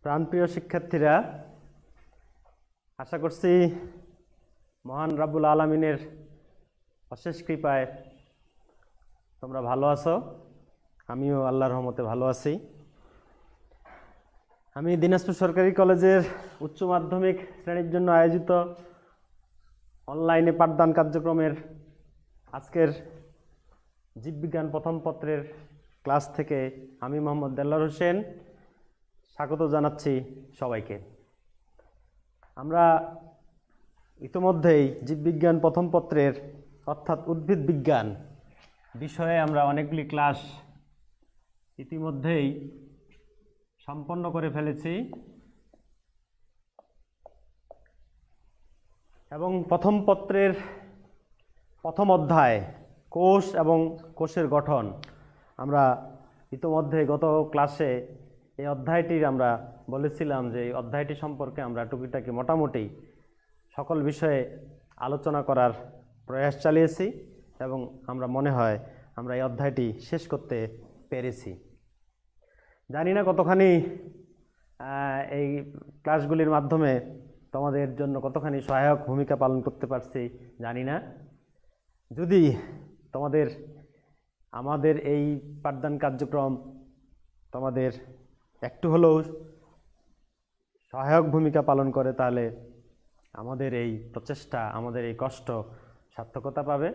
প্রাণপ্রিয় শিক্ষার্থীরা, আশা করছি মহান রাব্বুল আলামিনের অশেষ কৃপায় তোমরা ভালো আছো। আমিও আল্লাহর রহমতে ভালো আছি। আমি দিনাজপুর সরকারি কলেজের উচ্চ মাধ্যমিক শ্রেণীর জন্য আয়োজিত অনলাইনে পাঠদান কার্যক্রমের আজকের জীববিজ্ঞান প্রথম পত্রের ক্লাস থেকে আমি মোহাম্মদ দেলোয়ার হোসেন স্বাগত জানাচ্ছি সবাইকে। আমরা ইতোমধ্যেই জীববিজ্ঞান প্রথম পত্রের অর্থাৎ উদ্ভিদ বিজ্ঞান বিষয়ে আমরা অনেকগুলি ক্লাস ইতিমধ্যেই সম্পন্ন করে ফেলেছি এবং প্রথম পত্রের প্রথম অধ্যায় কোষ এবং কোষের গঠন আমরা ইতোমধ্যে গত ক্লাসে এই অধ্যায়টির আমরা বলেছিলাম যে এই অধ্যায়টি সম্পর্কে আমরা টুকিটাকি মোটামুটি সকল বিষয়ে আলোচনা করার প্রয়াস চালিয়েছি এবং আমরা মনে হয় আমরা এই অধ্যায়টি শেষ করতে পেরেছি। জানি না কতখানি এই ক্লাসগুলির মাধ্যমে তোমাদের জন্য কতখানি সহায়ক ভূমিকা পালন করতে পারছি জানি না। যদি আমাদের এই পাঠদান কার্যক্রম তোমাদের একটু হলেও সহায়ক ভূমিকা পালন করে তাহলে আমাদের এই প্রচেষ্টা, আমাদের এই কষ্ট সার্থকতা পাবে।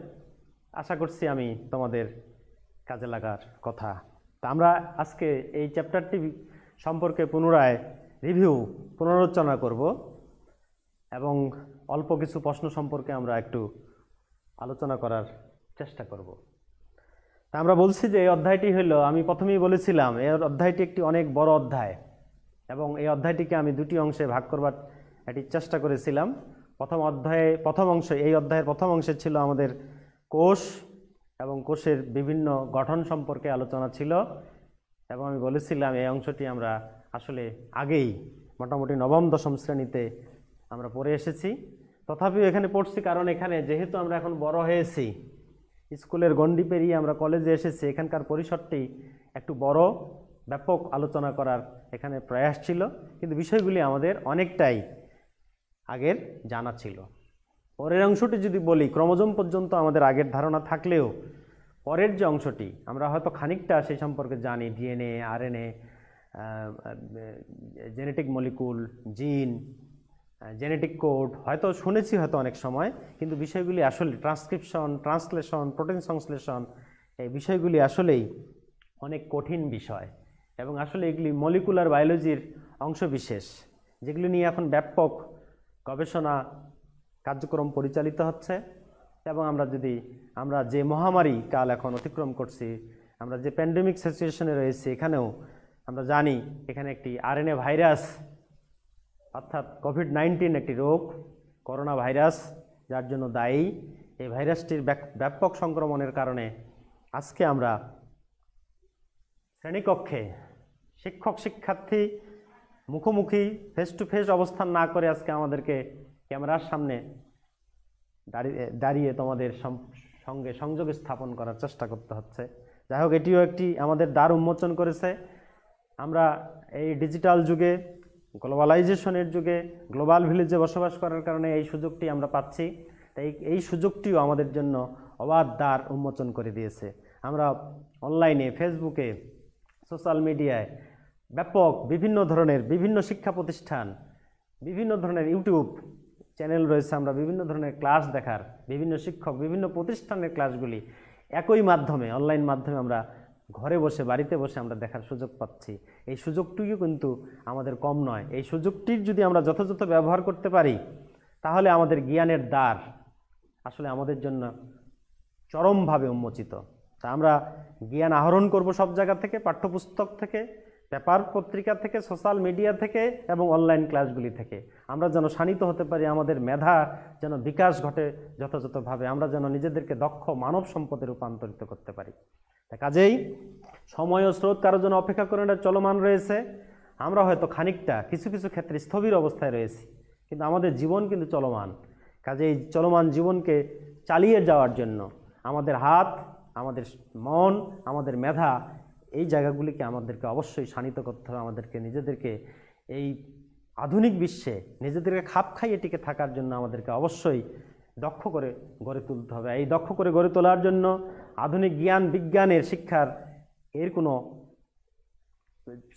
আশা করছি আমি তোমাদের কাজে লাগার কথা। তা আমরা আজকে এই চ্যাপ্টারটি সম্পর্কে পুনরায় পুনরালোচনা করব এবং অল্প কিছু প্রশ্ন সম্পর্কে আমরা একটু আলোচনা করার চেষ্টা করব। তা আমরা বলছি যে এই অধ্যায়টি হলো, আমি প্রথমেই বলেছিলাম এই অধ্যায়টি একটি অনেক বড় অধ্যায় এবং এই অধ্যায়টিকে আমি দুটি অংশে ভাগ করবার একটি চেষ্টা করেছিলাম। এই অধ্যায়ের প্রথম অংশে ছিল আমাদের কোষ এবং কোষের বিভিন্ন গঠন সম্পর্কে আলোচনা ছিল এবং আমি বলেছিলাম এই অংশটি আমরা আসলে আগেই মোটামুটি নবম দশম শ্রেণীতে আমরা পড়ে এসেছি। তথাপিও এখানে পড়ছি কারণ এখানে যেহেতু আমরা এখন বড় হয়েছি, স্কুলের গণ্ডি পেরিয়ে আমরা কলেজে এসেছি, এখানকার পরিসরটি একটু বড়, ব্যাপক আলোচনা করার এখানে প্রয়াস ছিল, কিন্তু বিষয়গুলি আমাদের অনেকটাই আগের জানা ছিল। পরের অংশটি যদি বলি, ক্রোমোজোম পর্যন্ত আমাদের আগের ধারণা থাকলেও পরের যে অংশটি আমরা হয়তো খানিকটা সেই সম্পর্কে জানি, ডিএনএ, আরএনএ, জেনেটিক মলিকুল, জিন, জেনেটিক কোড হয়তো শুনেছি হয়তো অনেক সময়, কিন্তু বিষয়গুলি আসলে ট্রান্সক্রিপশন, ট্রান্সলেশন, প্রোটিন সংশ্লেষণ, এই বিষয়গুলি আসলেই অনেক কঠিন বিষয় এবং আসলে এগুলি মলিকুলার বায়োলজির অংশবিশেষ, যেগুলি নিয়ে এখন ব্যাপক গবেষণা কার্যক্রম পরিচালিত হচ্ছে। এবং আমরা যে মহামারী কাল এখন অতিক্রম করছি, আমরা যে প্যান্ডেমিক সিচুয়েশনে রয়েছি, এখানেও আমরা জানি এখানে একটি আরএনএ ভাইরাস অর্থাৎ কোভিড-19 একটি রোগ, করোনা ভাইরাস যার জন্য দায়ী। এই ভাইরাসটির ব্যাপক সংক্রমণের কারণে আজকে আমরা শ্রেণীকক্ষে শিক্ষক শিক্ষার্থী মুখোমুখি ফেস টু ফেস অবস্থান না করে আজকে আমাদেরকে ক্যামেরার সামনে দাঁড়িয়ে তোমাদের সঙ্গে সংযোগ স্থাপন করার চেষ্টা করতে হচ্ছে। যাই হোক, এটিও একটি আমাদের দ্বার উন্মোচন করেছে। আমরা এই ডিজিটাল যুগে, গ্লোবালাইজেশনের যুগে, গ্লোবাল ভিলেজে বসবাস করার কারণে এই সুযোগটি আমরা পাচ্ছি। তাই এই সুযোগটিও আমাদের জন্য অবাধ দ্বার উন্মোচন করে দিয়েছে। আমরা অনলাইনে, ফেসবুকে, সোশ্যাল মিডিয়ায় ব্যাপক বিভিন্ন শিক্ষা প্রতিষ্ঠান, বিভিন্ন ধরনের ইউটিউব চ্যানেল রয়েছে, আমরা বিভিন্ন ধরনের ক্লাস দেখার, বিভিন্ন শিক্ষক, বিভিন্ন প্রতিষ্ঠানের ক্লাসগুলি একই মাধ্যমে, অনলাইন মাধ্যমে আমরা ঘরে বসে, বাড়িতে বসে আমরা দেখার সুযোগ পাচ্ছি। এই সুযোগটিও কিন্তু আমাদের কম নয়। এই সুযোগটির যদি আমরা যথাযথ ব্যবহার করতে পারি তাহলে আমাদের জ্ঞানের দ্বার আসলে আমাদের জন্য চরমভাবে উন্মোচিত। তা আমরা জ্ঞান আহরণ করব সব জায়গা থেকে, পাঠ্যপুস্তক থেকে, পেপার পত্রিকা থেকে, সোশ্যাল মিডিয়া থেকে এবং অনলাইন ক্লাসগুলি থেকে। আমরা যেন শানিত হতে পারি, আমাদের মেধা যেন বিকাশ ঘটে যথাযথভাবে, আমরা যেন নিজেদেরকে দক্ষ মানব সম্পদে রূপান্তরিত করতে পারি। কাজেই সময় ও স্রোত কারোর জন্য অপেক্ষা করে চলমান রয়েছে। আমরা হয়তো খানিকটা কিছু ক্ষেত্রে স্থবির অবস্থায় রয়েছি, কিন্তু আমাদের জীবন কিন্তু চলমান। কাজেই চলমান জীবনকে চালিয়ে যাওয়ার জন্য আমাদের হাত, আমাদের মন, আমাদের মেধা, এই জায়গাগুলিকে আমাদেরকে অবশ্যই শানিত করতে হবে। আমাদেরকে নিজেদেরকে এই আধুনিক বিশ্বে নিজেদেরকে খাপ খাইয়ে টিকে থাকার জন্য আমাদেরকে অবশ্যই দক্ষ করে গড়ে তুলতে হবে। এই দক্ষ করে গড়ে তোলার জন্য আধুনিক জ্ঞান বিজ্ঞানের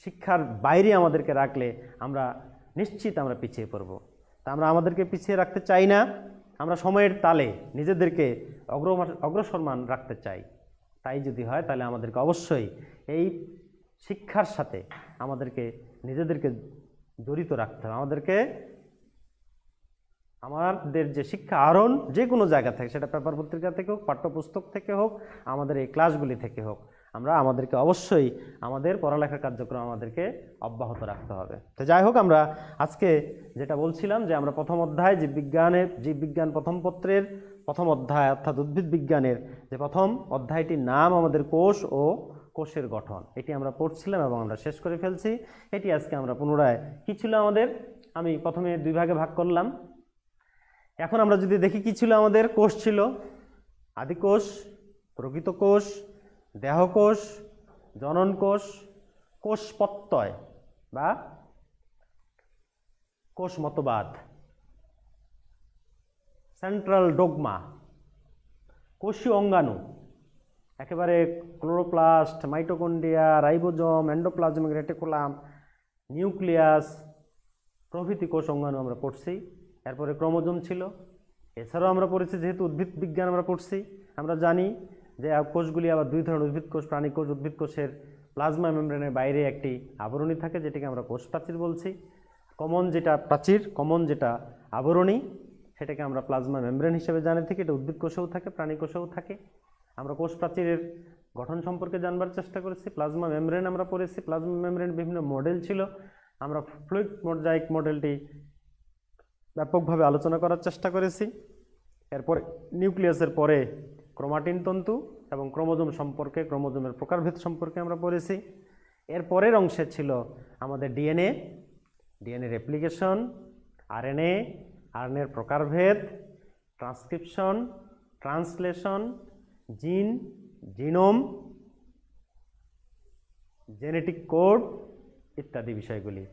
শিক্ষার বাইরে আমাদেরকে রাখলে আমরা নিশ্চিত আমরা পিছিয়ে পড়ব। তা আমরা আমাদেরকে পিছিয়ে রাখতে চাই না, আমরা সময়ের তালে নিজেদেরকে অগ্রসরমান রাখতে চাই। তাই যদি হয় তাহলে আমাদেরকে অবশ্যই এই শিক্ষার সাথে আমাদেরকে নিজেদেরকে জড়িত রাখতে হবে। আমাদের যে শিক্ষা আহরণ যে কোনো জায়গা থেকে, সেটা পেপার পত্রিকা থেকে হোক, পাঠ্যপুস্তক থেকে হোক, আমাদের এই ক্লাসগুলি থেকে হোক, আমাদেরকে অবশ্যই আমাদের পড়ালেখার কার্যক্রম আমাদেরকে অব্যাহত রাখতে হবে। তো যাই হোক, আমরা আজকে যেটা বলছিলাম যে আমরা প্রথম অধ্যায় জীববিজ্ঞান প্রথম পত্রের প্রথম অধ্যায় অর্থাৎ উদ্ভিদ বিজ্ঞানের যে প্রথম অধ্যায়টির নাম আমাদের কোষ ও কোষের গঠন, এটি আমরা পড়ছিলাম এবং আমরা শেষ করে ফেলছি। এটি আজকে আমরা পুনরায় কি ছিল আমাদের, আমি প্রথমে দুই ভাগে ভাগ করলাম। এখন আমরা যদি দেখি কি ছিল আমাদের, কোষ ছিল আদিকোষ, প্রকৃত কোষ, দেহকোষ, জনন কোষ, কোষ প্রত্যয় বা কোষ মতবাদ, সেন্ট্রাল ডোগমা, কোষীয় অঙ্গাণু, একেবারে chloroplast, mitochondria, ribosome, endoplasmic reticulum, nucleus প্রভৃতি কোষ অঙ্গাণু আমরা পড়ছি। এরপরে ক্রোমোজোম ছিল। এছাড়াও আমরা পড়েছি, যেহেতু উদ্ভিদ বিজ্ঞান আমরা পড়ছি, আমরা জানি যে কোষগুলি আবার দুই ধরনের, উদ্ভিদ কোষ, প্রাণী কোষ। উদ্ভিদ কোষের প্লাজমা মেমব্রেনের বাইরে একটি আবরণী থাকে, যেটিকে আমরা কোষ প্রাচীর বলছি। কমন যেটা আবরণী, সেটাকে আমরা প্লাজমা মেমব্রেন হিসেবে জানি থাকি। এটা উদ্ভিদ কোষেও থাকে, প্রাণী কোষেও থাকে। আমরা কোষ প্রাচীরের গঠন সম্পর্কে জানবার চেষ্টা করেছি। প্লাজমা মেমব্রেন আমরা পড়েছি। প্লাজমা মেমব্রেন বিভিন্ন মডেল ছিল, আমরা ফ্লুইড মোজাইক মডেলটি ব্যাপকভাবে আলোচনা করার চেষ্টা করেছি। এরপরে নিউক্লিয়াসের পরে ক্রোমাটিন তন্তু এবং ক্রোমোজোম সম্পর্কে, ক্রোমোজোমের প্রকারভেদ সম্পর্কে আমরা পড়েছি। এর পরের অংশে ছিল আমাদের ডিএনএ রেপ্লিকেশন, আরএনএর প্রকারভেদ, transcription, translation, genome, genetic code ইত্যাদি বিষয়গুলি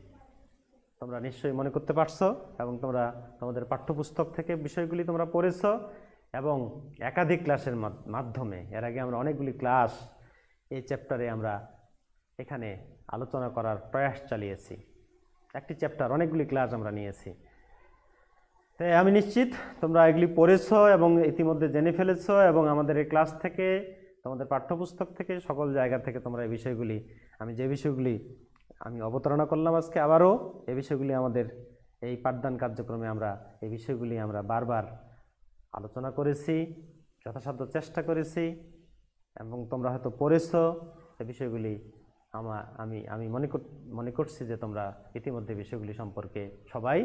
তোমরা নিশ্চয়ই মনে করতে পারছো এবং তোমাদের পাঠ্যপুস্তক থেকে বিষয়গুলি তোমরা পড়েছো এবং একাধিক ক্লাসের মাধ্যমে এর আগে আমরা অনেকগুলি ক্লাস এই চ্যাপ্টারে আমরা এখানে আলোচনা করার প্রয়াস চালিয়েছি। একটি চ্যাপ্টার অনেকগুলি ক্লাস আমরা নিয়েছি। তাই আমি নিশ্চিত তোমরা এগুলি পড়েছো এবং ইতিমধ্যে জেনে ফেলেছো এবং আমাদের এই ক্লাস থেকে, তোমাদের পাঠ্যপুস্তক থেকে, সকল জায়গা থেকে তোমরা এই বিষয়গুলি, যে বিষয়গুলি আমি অবতারণা করলাম আজকে, আবারও এই বিষয়গুলি আমাদের এই পাঠদান কার্যক্রমে এই বিষয়গুলি আমরা বারবার আলোচনা করেছি, যথাসাধ্য চেষ্টা করেছি এবং তোমরা হয়তো পড়েছো। এই বিষয়গুলি আমি মনে করছি যে তোমরা ইতিমধ্যে বিষয়গুলি সম্পর্কে সবাই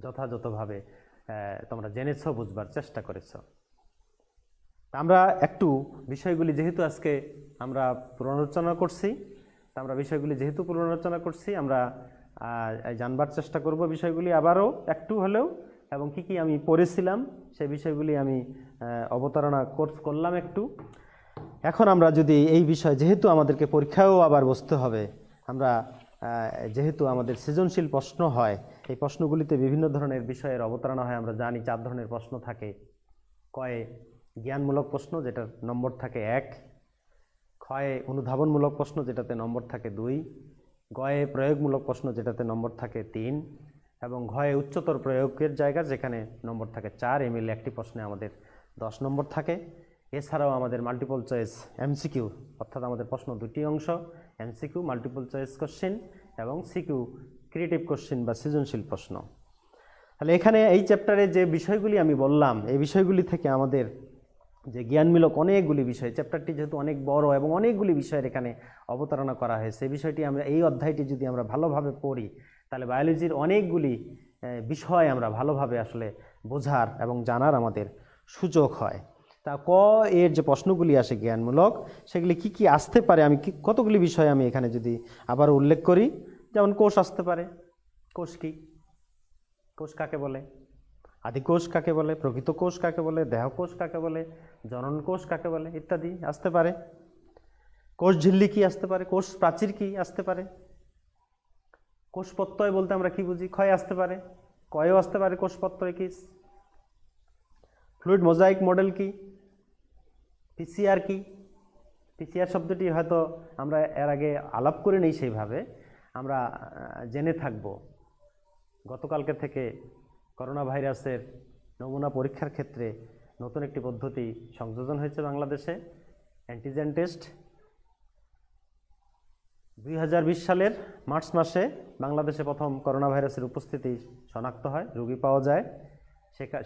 যথাযথভাবে তোমরা জেনেছো, বুঝবার চেষ্টা করেছো। আমরা একটু বিষয়গুলি যেহেতু আজকে আমরা পুনরালোচনা করছি, আমরা জানবার চেষ্টা করব বিষয়গুলি আবারও একটু হলেও, এবং কি আমি পড়েছিলাম সেই বিষয়গুলি আমি অবতারণা করলাম একটু। এখন আমরা যদি এই বিষয়, যেহেতু আমাদেরকে পরীক্ষায়ও আবার বসতে হবে, যেহেতু আমাদের সৃজনশীল প্রশ্ন হয়, এই প্রশ্নগুলিতে বিভিন্ন ধরনের বিষয়ের অবতারণা হয়। আমরা জানি 4 ধরনের প্রশ্ন থাকে। কয়ে জ্ঞানমূলক প্রশ্ন, যেটার নম্বর থাকে 1, ক্ষয়ে অনুধাবনমূলক প্রশ্ন, যেটাতে নম্বর থাকে 2, গয়ে প্রয়োগমূলক প্রশ্ন, যেটাতে নম্বর থাকে 3, এবং ঘয়ে উচ্চতর প্রয়োগের জায়গা, যেখানে নম্বর থাকে 4। এই মিলে একটি প্রশ্নে আমাদের 10 নম্বর থাকে। এছাড়াও আমাদের মাল্টিপল চয়েস এমসিকিউ, অর্থাৎ আমাদের প্রশ্ন 2টি অংশ, এমসিকিউ মাল্টিপল চয়েস কোশ্চেন এবং সিকিউ ক্রিয়েটিভ কোশ্চেন বা সৃজনশীল প্রশ্ন। তাহলে এখানে এই চ্যাপ্টারে যে বিষয়গুলি আমি বললাম, এই বিষয়গুলি থেকে আমাদের যে জ্ঞানমূলক অনেকগুলি বিষয়, চ্যাপ্টারটি যেহেতু অনেক বড় এবং অনেকগুলি বিষয়ের এখানে অবতারণা করা হয়েছে, এই বিষয়টি এই অধ্যায়টি যদি আমরা ভালোভাবে পড়ি, তাহলে বায়োলজির অনেকগুলি বিষয় আমরা ভালোভাবে আসলে বোঝার এবং জানার আমাদের সুযোগ হয়। তা এর যে প্রশ্নগুলি আসে জ্ঞানমূলক, সেগুলি কি আসতে পারে, কতগুলি বিষয় আমি এখানে যদি আবার উল্লেখ করি। যেমন কোষ আসতে পারে। কোষ কি? কোষ কাকে বলে? আদিকোষ কাকে বলে? প্রকৃত কোষ কাকে বলে? দেহকোষ কাকে বলে? জনন কোষ কাকে বলে? ইত্যাদি আসতে পারে। কোষ ঝিল্লি কি আসতে পারে? কোষ প্রাচীর কি আসতে পারে? কোষ প্রত্যয় বলতে আমরা কি বুঝি? ক্ষয় আসতে পারে, কয়ও আসতে পারে কোষ প্রত্যয় কি? ফ্লুইড মোজাইক মডেল কি? পিসিআর কি? পিসিআর শব্দটি হয়তো আমরা এর আগে আলাপ করে নেই, সেইভাবে আমরা জেনে থাকব। গতকালকে থেকে করোনা ভাইরাসের নমুনা পরীক্ষার ক্ষেত্রে নতুন একটি পদ্ধতি সংযোজন হয়েছে বাংলাদেশে, অ্যান্টিজেন টেস্ট। 2020 সালের মার্চ মাসে বাংলাদেশে প্রথম করোনা ভাইরাসের উপস্থিতি শনাক্ত হয়, রোগী পাওয়া যায়।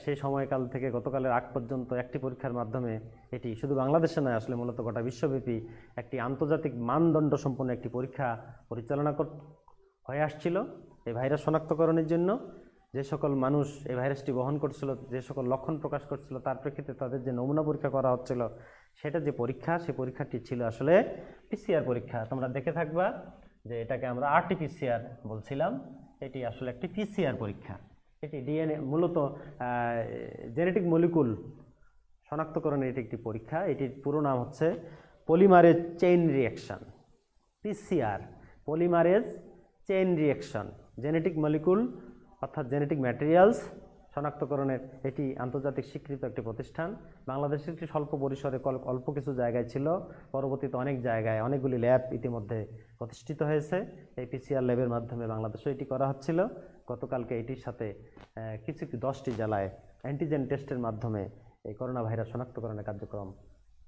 সেই সময়কাল থেকে গতকালের আগ পর্যন্ত একটি পরীক্ষার মাধ্যমে এটি শুধু বাংলাদেশে নয়, আসলে মূলত গোটা বিশ্বব্যাপী একটি আন্তর্জাতিক মানদণ্ড সম্পন্ন একটি পরীক্ষা পরিচালনা হয়ে আসছিল এই ভাইরাস শনাক্তকরণের জন্য। যে সকল মানুষ এই ভাইরাসটি বহন করছিল, যে সকল লক্ষণ প্রকাশ করছিল, তার প্রেক্ষিতে তাদের যে নমুনা পরীক্ষা করা হচ্ছিল, সেটা যে পরীক্ষা, সেই পরীক্ষাটি ছিল আসলে পিসিআর পরীক্ষা। তোমরা দেখে থাকবা যে এটাকে আমরা আরটিপিসিআর বলছিলাম, এটি আসলে একটি পিসিআর পরীক্ষা। এটি ডিএনএ মূলত জেনেটিক মলিকুল শনাক্তকরণের এটি একটি পরীক্ষা। এটির পুরো নাম হচ্ছে polymerase chain reaction, PCR, polymerase chain reaction. Genetic molecule অর্থাৎ জেনেটিক ম্যাটেরিয়ালস শনাক্তকরণের এটি আন্তর্জাতিক স্বীকৃত একটি প্রতিষ্ঠান। বাংলাদেশের একটি স্বল্প পরিসরে অল্প কিছু জায়গায় ছিল, পরবর্তীতে অনেক জায়গায় অনেকগুলি ল্যাব ইতিমধ্যে প্রতিষ্ঠিত হয়েছে। এই পিসিআর ল্যাবের মাধ্যমে বাংলাদেশেও এটি করা হচ্ছিল। গতকালকে এটির সাথে কিছু 10টি জেলায় অ্যান্টিজেন টেস্টের মাধ্যমে এই করোনা ভাইরাস শনাক্তকরণের কার্যক্রম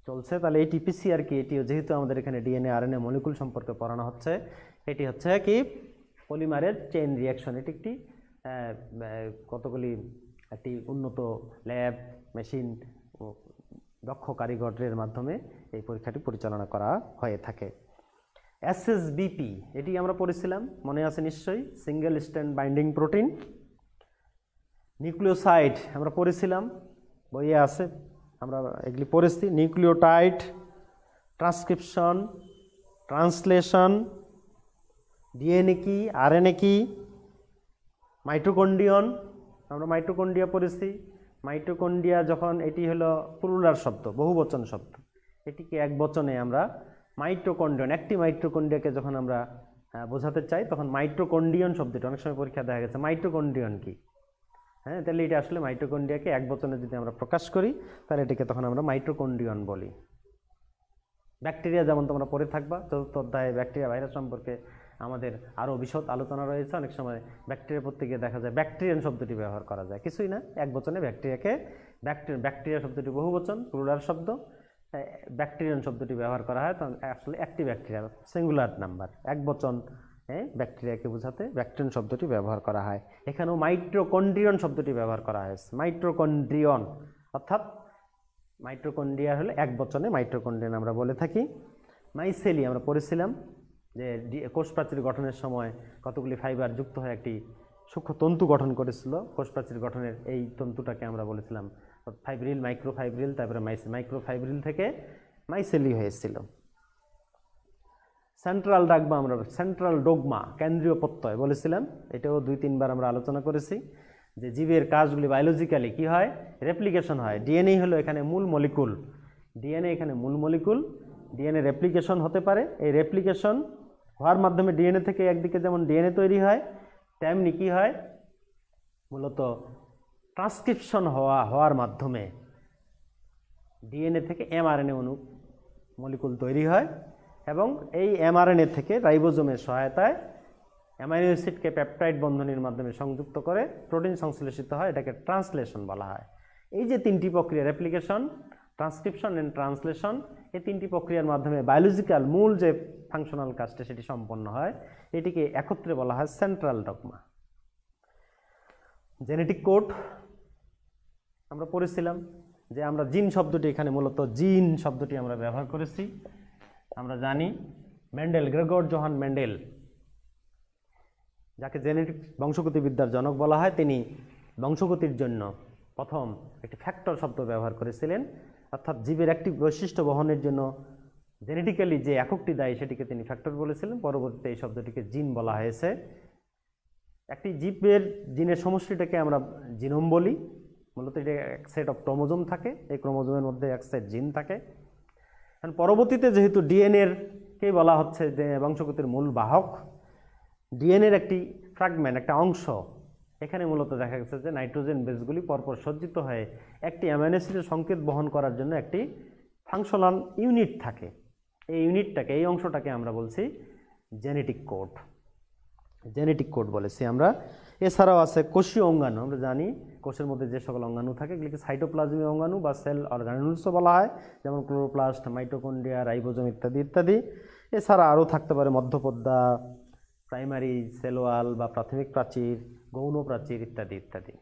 চলছে। তাহলে এটি পিসিআর কি? এটিও যেহেতু আমাদের এখানে ডিএনএ আরএনএ মলিকুল সম্পর্কে পড়ানো হচ্ছে, এটি হচ্ছে কি পলিমারেজ চেইন রিঅ্যাকশন। এটি একটি কতগুলি একটি উন্নত ল্যাব মেশিন ও দক্ষ কারিগরের মাধ্যমে এই পরীক্ষাটি পরিচালনা করা হয়ে থাকে। এসএসবিপি এটি আমরা পড়েছিলাম, মনে আছে নিশ্চয়ই, single strand binding protein. Nucleoside আমরা পড়েছিলাম, বইয়ে আছে, আমরা এগুলি পড়েছি। নিউক্লিওটাইড, ট্রান্সক্রিপশন, ট্রান্সলেশন, ডিএনএ কি, আরএনএ কি, মাইটোকন্ড্রিয়ন, আমরা মাইটোকন্ড্রিয়া পড়েছি। মাইটোকন্ড্রিয়া যখন এটি হলো প্লুরাল শব্দ, বহুবচন শব্দ, এটিকে এক বচনে আমরা মাইটোকন্ড্রিয়ন, একটি মাইটোকন্ড্রিয়াকে যখন আমরা বোঝাতে চাই তখন মাইটোকন্ড্রিয়ন শব্দটি, অনেক সময় পরীক্ষা দেখা গেছে মাইটোকন্ড্রিয়ন কি, হ্যাঁ, তাহলে এটা আসলে মাইটোকন্ড্রিয়াকে এক বচনে যদি আমরা প্রকাশ করি তাহলে এটিকে তখন আমরা মাইটোকন্ড্রিয়ন বলি। ব্যাকটেরিয়া যেমন তোমরা পড়ে থাকবা, চতুর্থ অধ্যায়ে ব্যাকটেরিয়া ভাইরাস সম্পর্কে আমাদের আরও বিশদ আলোচনা রয়েছে। অনেক সময় ব্যাকটেরিয়া পড়তে গিয়ে দেখা যায় ব্যাকটেরিয়ান শব্দটি ব্যবহার করা যায়, কিছুই না, এক বচনে ব্যাকটেরিয়াকে ব্যাকটেরিয়া শব্দটি বহুবচন, প্লুরাল শব্দ, ব্যাকটেরিয়ান শব্দটি ব্যবহার করা হয় তখন আসলে একটি ব্যাকটেরিয়া, সিঙ্গুলার নাম্বার, এক বচন ব্যাকটেরিয়াকে বোঝাতে ব্যাকটেরিয়ান শব্দটি ব্যবহার করা হয়। এখানেও মাইটোকন্ড্রিয়ন শব্দটি ব্যবহার করা হয়েছে, মাইটোকন্ড্রিয়ন, অর্থাৎ মাইটোকন্ড্রিয়া হলে এক বচনে মাইটোকন্ড্রিয়ন আমরা বলে থাকি। মাইসেলি আমরা পড়েছিলাম যে কোষ প্রাচীর গঠনের সময় কতগুলি ফাইবার যুক্ত হয়ে একটি সূক্ষ্ম তন্তু গঠন করেছিল। কোষ প্রাচীর গঠনের এই তন্তুটাকে আমরা বলেছিলাম ফাইব্রিল, মাইক্রোফাইব্রিল, তারপরে মাইক্রোফাইব্রিল থেকে মাইসেলি হয়েছিল। সেন্ট্রাল ডাগমা আমরা সেন্ট্রাল ডোগমা, কেন্দ্রীয় প্রত্যয় বলেছিলাম, এটাও 2-3 বার আমরা আলোচনা করেছি যে জীবের কাজগুলি বায়োলজিক্যালি কি হয়, রেপ্লিকেশন হয়। ডিএনএ হলো এখানে মূল মলিকুল, ডিএনএ এখানে মূল মলিকুল, ডিএনএ রেপ্লিকেশন হতে পারে। এই রেপ্লিকেশন হওয়ার মাধ্যমে ডিএনএ থেকে একদিকে যেমন ডিএনএ তৈরি হয়, তেমনি কি হয়, মূলত ট্রান্সক্রিপশন হওয়ার মাধ্যমে ডিএনএ থেকে এমআরএনএ মলিকুল তৈরি হয় এবং এই এমআরএনএ থেকে রাইবোজোমের সহায়তায় অ্যামাইনো অ্যাসিডকে পেপটাইড বন্ধনীর মাধ্যমে সংযুক্ত করে প্রোটিন সংশ্লেষিত হয়, এটাকে ট্রান্সলেশন বলা হয়। এই যে তিনটি প্রক্রিয়া, রেপ্লিকেশন, ট্রান্সক্রিপশন অ্যান্ড ট্রান্সলেশন, এই তিনটি প্রক্রিয়ার মাধ্যমে বায়োলজিক্যাল মূল যে ফাংশনাল কাজটা সেটি সম্পন্ন হয়, এটিকে একত্রে বলা হয় সেন্ট্রাল ডগমা। জেনেটিক কোড আমরা পড়েছিলাম যে আমরা জিন শব্দটি, এখানে মূলত জিন শব্দটি আমরা ব্যবহার করেছি। আমরা জানি মেন্ডেল, গ্রেগর জোহান মেন্ডেল, যাকে জেনেটিক বংশগতিবিদ্যার জনক বলা হয়, তিনি বংশগতির জন্য প্রথম একটি ফ্যাক্টর শব্দ ব্যবহার করেছিলেন, অর্থাৎ জীবের একটি বৈশিষ্ট্য বহনের জন্য জেনেটিক্যালি যে এককটি দায়ী সেটিকে তিনি ফ্যাক্টর বলেছিলেন। পরবর্তীতে এই শব্দটিকে জিন বলা হয়েছে। একটি জীবের জিনের সমষ্টিটাকে আমরা জিনোম বলি। মূলত এটা এক সেট অফ ক্রোমোজোম থাকে, এই ক্রোমোজোমের মধ্যে এক সেট জিন থাকে। পরবর্তীতে যেহেতু ডিএনএর কে বলা হচ্ছে যে বংশগতির মূল বাহক, ডিএনএর একটি ফ্র্যাগমেন্ট, একটা অংশ। এখানে মূলত দেখা গেছে যে নাইট্রোজেন বেসগুলি পরপর সজ্জিত হয়ে একটি অ্যামাইনো অ্যাসিডের সংকেত বহন করার জন্য একটি ফাংশনাল ইউনিট থাকে। এই ইউনিটটাকে, এই অংশটাকে আমরা বলছি জেনেটিক কোড। জেনেটিক কোড বলেছি আমরা। এছাড়াও আছে কোষীয় অঙ্গাণু। আমরা জানি কোষের মধ্যে যে সকল অঙ্গাণু থাকে এগুলিকে সাইটোপ্লাজমীয় অঙ্গাণু বা সেল অর্গানুলসও বলা হয়, যেমন ক্লোরোপ্লাস্ট, মাইটোকন্ড্রিয়া, রাইবোজোম ইত্যাদি ইত্যাদি। এছাড়া আরও থাকতে পারে মধ্যপর্দা, প্রাইমারি সেল ওয়াল বা প্রাথমিক প্রাচীর, গৌণ প্রাচীর ইত্যাদি ইত্যাদি।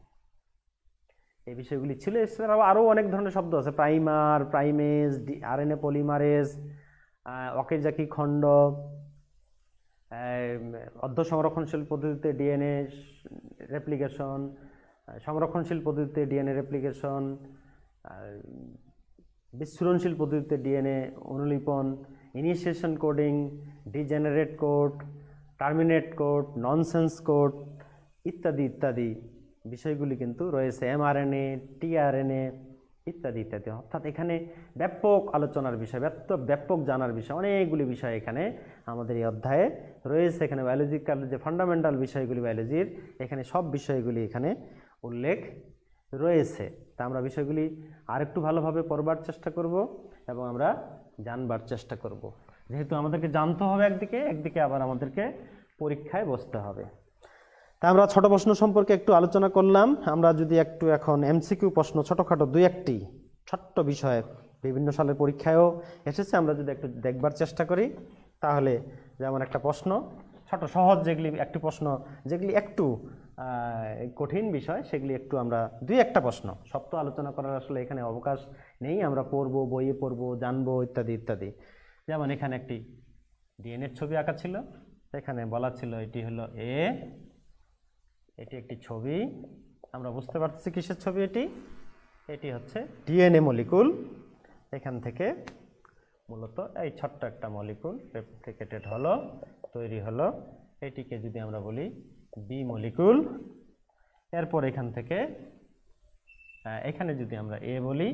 এই বিষয়গুলি ছিল। এছাড়াও আরও অনেক ধরনের শব্দ আছে, প্রাইমার, প্রাইমেজ, আরএনএ পলিমারেজ, অকেজাকি খণ্ড, অর্ধ সংরক্ষণশীল পদ্ধতিতে ডিএনএ রেপ্লিকেশন, সংরক্ষণশীল পদ্ধতিতে ডিএনএ রেপ্লিকেশন, বিচ্ছুরণশীল পদ্ধতিতে ডিএনএ অনুলিপন, initiation coding, degenerate code, terminate code, nonsense code ইত্যাদি ইত্যাদি বিষয়গুলি কিন্তু রয়েছে। এমআরএনএ, টিআরএনএ ইত্যাদি ইত্যাদি। অর্থাৎ এখানে ব্যাপক আলোচনার বিষয়, ব্যাপক জানার বিষয়, অনেকগুলি বিষয় এখানে আমাদের এই অধ্যায়ে রয়েছে। এখানে বায়োলজিক্যাল যে ফান্ডামেন্টাল বিষয়গুলি বায়োলজির, এখানে সব বিষয়গুলি এখানে উল্লেখ রয়েছে। তা আমরা বিষয়গুলি আরেকটু ভালোভাবে পড়বার চেষ্টা করব এবং আমরা জানবার চেষ্টা করব। যেহেতু আমাদেরকে জানতে হবে একদিকে আবার আমাদেরকে পরীক্ষায় বসতে হবে। তা আমরা ছোট প্রশ্ন সম্পর্কে একটু আলোচনা করলাম। আমরা যদি একটু এখন এমসিকিউ প্রশ্ন, ছোটোখাটো দুই একটি ছোট্ট বিষয় বিভিন্ন সালের পরীক্ষায়ও এসেছে, আমরা যদি একটু দেখবার চেষ্টা করি, তাহলে যেমন একটা প্রশ্ন ছোট সহজ যেগুলি, একটি প্রশ্ন যেগুলি একটু কঠিন বিষয়, সেগুলি একটু আমরা দুই একটা প্রশ্ন, সব তো আলোচনা করার আসলে এখানে অবকাশ নেই, আমরা পড়বো, বইয়ে পড়বো, জানবো ইত্যাদি ইত্যাদি। যেমন এখানে একটি ডিএনএর ছবি আঁকা ছিল, এখানে বলা ছিল এটি হলো এ, এটি একটি ছবি, আমরা বুঝতে পারতেছি কিসের ছবি এটি, এটি হচ্ছে ডিএনএ মলিকুল। এখান থেকে মূলত এই ছোট্ট একটা মলিকুল রেপ্লিকেটেড হলো, তৈরি হলো। এটিকে যদি আমরা বলি বি মলিকুল, এরপর এখান থেকে এখানে যদি আমরা এ বলি,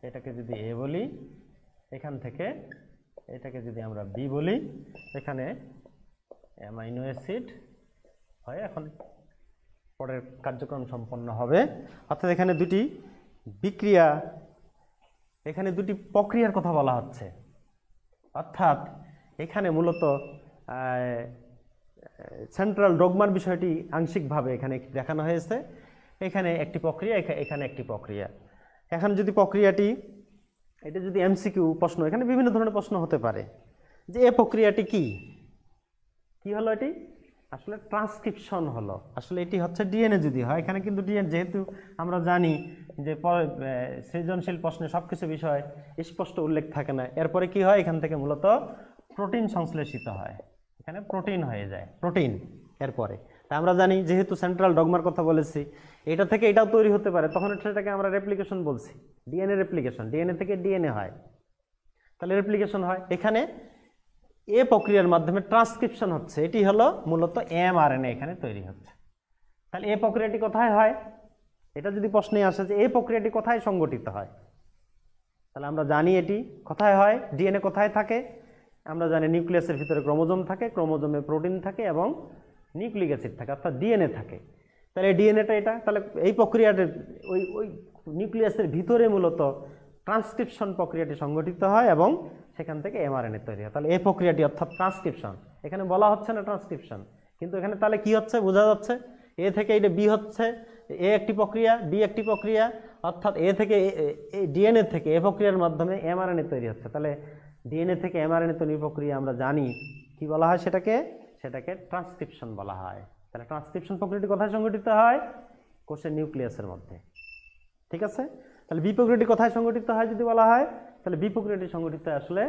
এটাকে যদি এ বলি, এখান থেকে এটাকে যদি আমরা বি বলি, এখানে অ্যামাইনো অ্যাসিড হয়। এখন পরের কার্যক্রম সম্পন্ন হবে। অর্থাৎ এখানে দুটি বিক্রিয়া, এখানে দুটি প্রক্রিয়ার কথা বলা হচ্ছে। অর্থাৎ এখানে মূলত সেন্ট্রাল ডগমার বিষয়টি আংশিকভাবে এখানে দেখানো হয়েছে। এখানে একটি প্রক্রিয়া, এখানে একটি প্রক্রিয়া। এখন যদি প্রক্রিয়াটি, এটা যদি এমসিকিউ প্রশ্ন, এখানে বিভিন্ন ধরনের প্রশ্ন হতে পারে যে এই প্রক্রিয়াটি কি হলো, এটি আসলে ট্রান্সক্রিপশন হলো। আসলে এটি হচ্ছে ডিএনএ যদি হয়, এখানে কিন্তু ডিএনএ, যেহেতু আমরা জানি যে সৃজনশীল প্রশ্নে সব কিছু বিষয় স্পষ্ট উল্লেখ থাকে না, এরপরে কি হয়, এখান থেকে মূলত প্রোটিন সংশ্লেষিত হয়, এখানে প্রোটিন হয়ে যায়, প্রোটিন এরপরে। তা আমরা জানি যেহেতু সেন্ট্রাল ডগমার কথা বলেছি, এটা থেকে এটাও তৈরি হতে পারে, তখন সেটাকে আমরা রেপ্লিকেশন বলছি, ডিএনএ রেপ্লিকেশন। ডিএনএ থেকে ডিএনএ হয়, তাহলে রেপ্লিকেশন হয়। এখানে এ প্রক্রিয়ার মাধ্যমে ট্রান্সক্রিপশন হচ্ছে, এটি হলো মূলত এমআরএনএ এখানে তৈরি হচ্ছে। তাহলে এই প্রক্রিয়াটি কোথায় হয়, এটা যদি প্রশ্নে আসে যে এই প্রক্রিয়াটি কোথায় সংগঠিত হয়, তাহলে আমরা জানি এটি কোথায় হয়, ডিএনএ কোথায় থাকে, আমরা জানি নিউক্লিয়াসের ভিতরে ক্রোমোজোম থাকে, ক্রোমোজোমে প্রোটিন থাকে এবং নিউক্লিক অ্যাসিড থাকে, অর্থাৎ ডিএনএ থাকে। তাহলে এই ডিএনএটা এটা, তাহলে এই প্রক্রিয়াটা ওই নিউক্লিয়াসের ভিতরে মূলত ট্রান্সক্রিপশন প্রক্রিয়াটি সংগঠিত হয় এবং সেখান থেকে এমআরএনএ তৈরি হয়। তাহলে এই প্রক্রিয়াটি অর্থাৎ ট্রান্সক্রিপশন, এখানে বলা হচ্ছে না ট্রান্সক্রিপশন, কিন্তু এখানে তাহলে কি হচ্ছে বোঝা যাচ্ছে, এ থেকে এটা বি হচ্ছে, এ একটি প্রক্রিয়া, বি একটি প্রক্রিয়া, অর্থাৎ এ থেকে ডিএনএ থেকে এ প্রক্রিয়ার মাধ্যমে এমআরএনএ তৈরি হচ্ছে। তাহলে ডিএনএ থেকে এমআরএনএ তৈরি প্রক্রিয়া আমরা জানি কি বলা হয়, সেটাকে ট্রান্সক্রিপশন বলা হয়। তাহলে ট্রান্সক্রিপশন প্রক্রিয়াটি কোথায় সংগঠিত হয়, কোষের নিউক্লিয়াসের মধ্যে, ঠিক আছে। তাহলে বি প্রক্রিয়াটি কোথায় সংগঠিত হয় যদি বলা হয়, তাহলে বি প্রক্রিয়াটি সংগঠিত হয় আসলে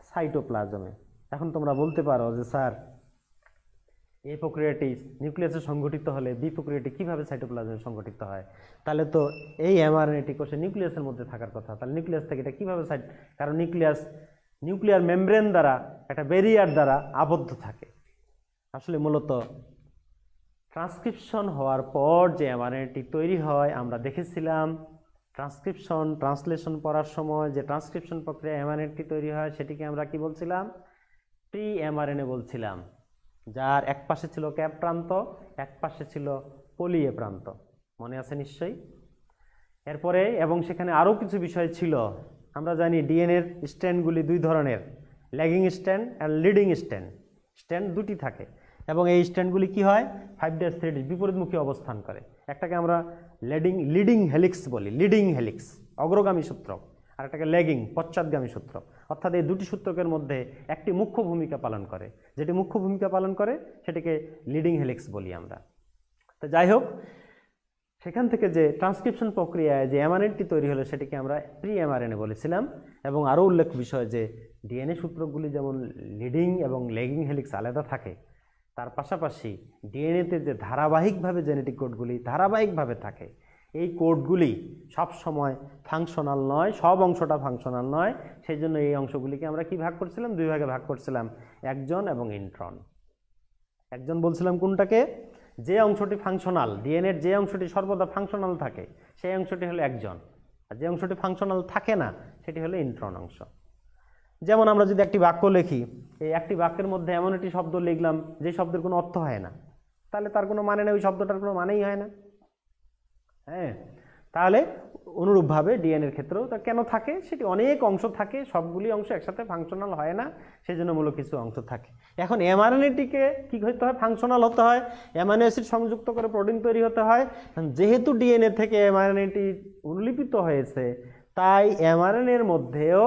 সাইটোপ্লাজমে। এখন তোমরা বলতে পারো যে স্যার এই প্রক্রিয়াটি নিউক্লিয়াসে সংগঠিত হলে বি প্রক্রিয়াটি কীভাবে সাইটোপ্লাজমে সংগঠিত হয়, তাহলে তো এই এমআরএনএটি কোষের নিউক্লিয়াসের মধ্যে থাকার কথা, তাহলে নিউক্লিয়াস থেকে এটা কীভাবে কারণ নিউক্লিয়ার মেমব্রেন দ্বারা, একটা ব্যারিয়ার দ্বারা আবদ্ধ থাকে। আসলে মূলত ট্রান্সক্রিপশন হওয়ার পর যে এমআরএনএটি তৈরি হয়, আমরা দেখেছিলাম ট্রান্সলেশন পড়ার সময় যে ট্রান্সক্রিপশন প্রক্রিয়া এমআরএনএটি তৈরি হয়, সেটিকে আমরা কি বলছিলাম, প্রি এমআরএনএ বলছিলাম। যার এক পাশে ছিল ক্যাপ প্রান্ত, এক পাশে ছিল পলি এ প্রান্ত, মনে আছে নিশ্চয়ই। এরপরে এবং সেখানে আরও কিছু বিষয় ছিল। আমরা জানি ডিএনএর স্ট্যান্ডগুলি দুই ধরনের, lagging stand and leading stand. Stand দুটি থাকে এবং এই স্ট্যান্ডগুলি কি হয় 5'3' বিপরীতমুখী অবস্থান করে। একটাকে আমরা লিডিং হেলিক্স বলি, লিডিং হেলিক্স অগ্রগামী সূত্রক, আর একটাকে ল্যাগিং পশ্চাৎগামী সূত্রক। অর্থাৎ এই দুটি সূত্রকের মধ্যে একটি মুখ্য ভূমিকা পালন করে, যেটি মুখ্য ভূমিকা পালন করে সেটিকে লিডিং হেলিক্স বলি আমরা। তো যাই হোক, সেখান থেকে যে ট্রান্সক্রিপশন প্রক্রিয়ায় যে এমআরএনএটি তৈরি হলো সেটিকে আমরা প্রি এমআরএনএ বলেছিলাম। এবং আরও উল্লেখ বিষয় যে ডিএনএ সূত্রগুলি যেমন লিডিং এবং ল্যাগিং হেলিক্স আলাদা থাকে, তার পাশাপাশি ডিএনএতে যে ধারাবাহিকভাবে জেনেটিক কোডগুলি ধারাবাহিকভাবে থাকে, এই কোডগুলি সব সময় ফাংশনাল নয়, সব অংশটা ফাংশনাল নয়। সেই জন্য এই অংশগুলিকে আমরা কি ভাগ করছিলাম, দুই ভাগে ভাগ করছিলাম, একজন এবং ইন্ট্রন। একজন বলছিলাম কোনটাকে, যে অংশটি ফাংশনাল, ডিএনএর যে অংশটি সর্বদা ফাংশনাল থাকে সেই অংশটি হলো একজন, আর যে অংশটি ফাংশনাল থাকে না সেটি হলো ইন্ট্রন অংশ। যেমন আমরা যদি একটি বাক্য লিখি, এই একটি বাক্যের মধ্যে এমন একটি শব্দ লিখলাম যে শব্দের কোনো অর্থ হয় না, তাহলে তার কোনো মানে নেই, ওই শব্দটার কোনো মানেই হয় না। হ্যাঁ, তাহলে অনুরূপভাবে ডিএনএর ক্ষেত্রেও তা কেন থাকে, সেটি অনেক অংশ থাকে, সবগুলি অংশ একসাথে ফাংশনাল হয় না, সেই জন্য মূলত কিছু অংশ থাকে। এখন এমআরএনএটিকে কী হতে হয়, ফাংশনাল হতে হয়, অ্যামাইনো অ্যাসিড সংযুক্ত করে প্রোটিন তৈরি হতে হয়। যেহেতু ডিএনএ থেকে এমআরএনএটি অনুলিপিত হয়েছে, তাই এমআরএনএর মধ্যেও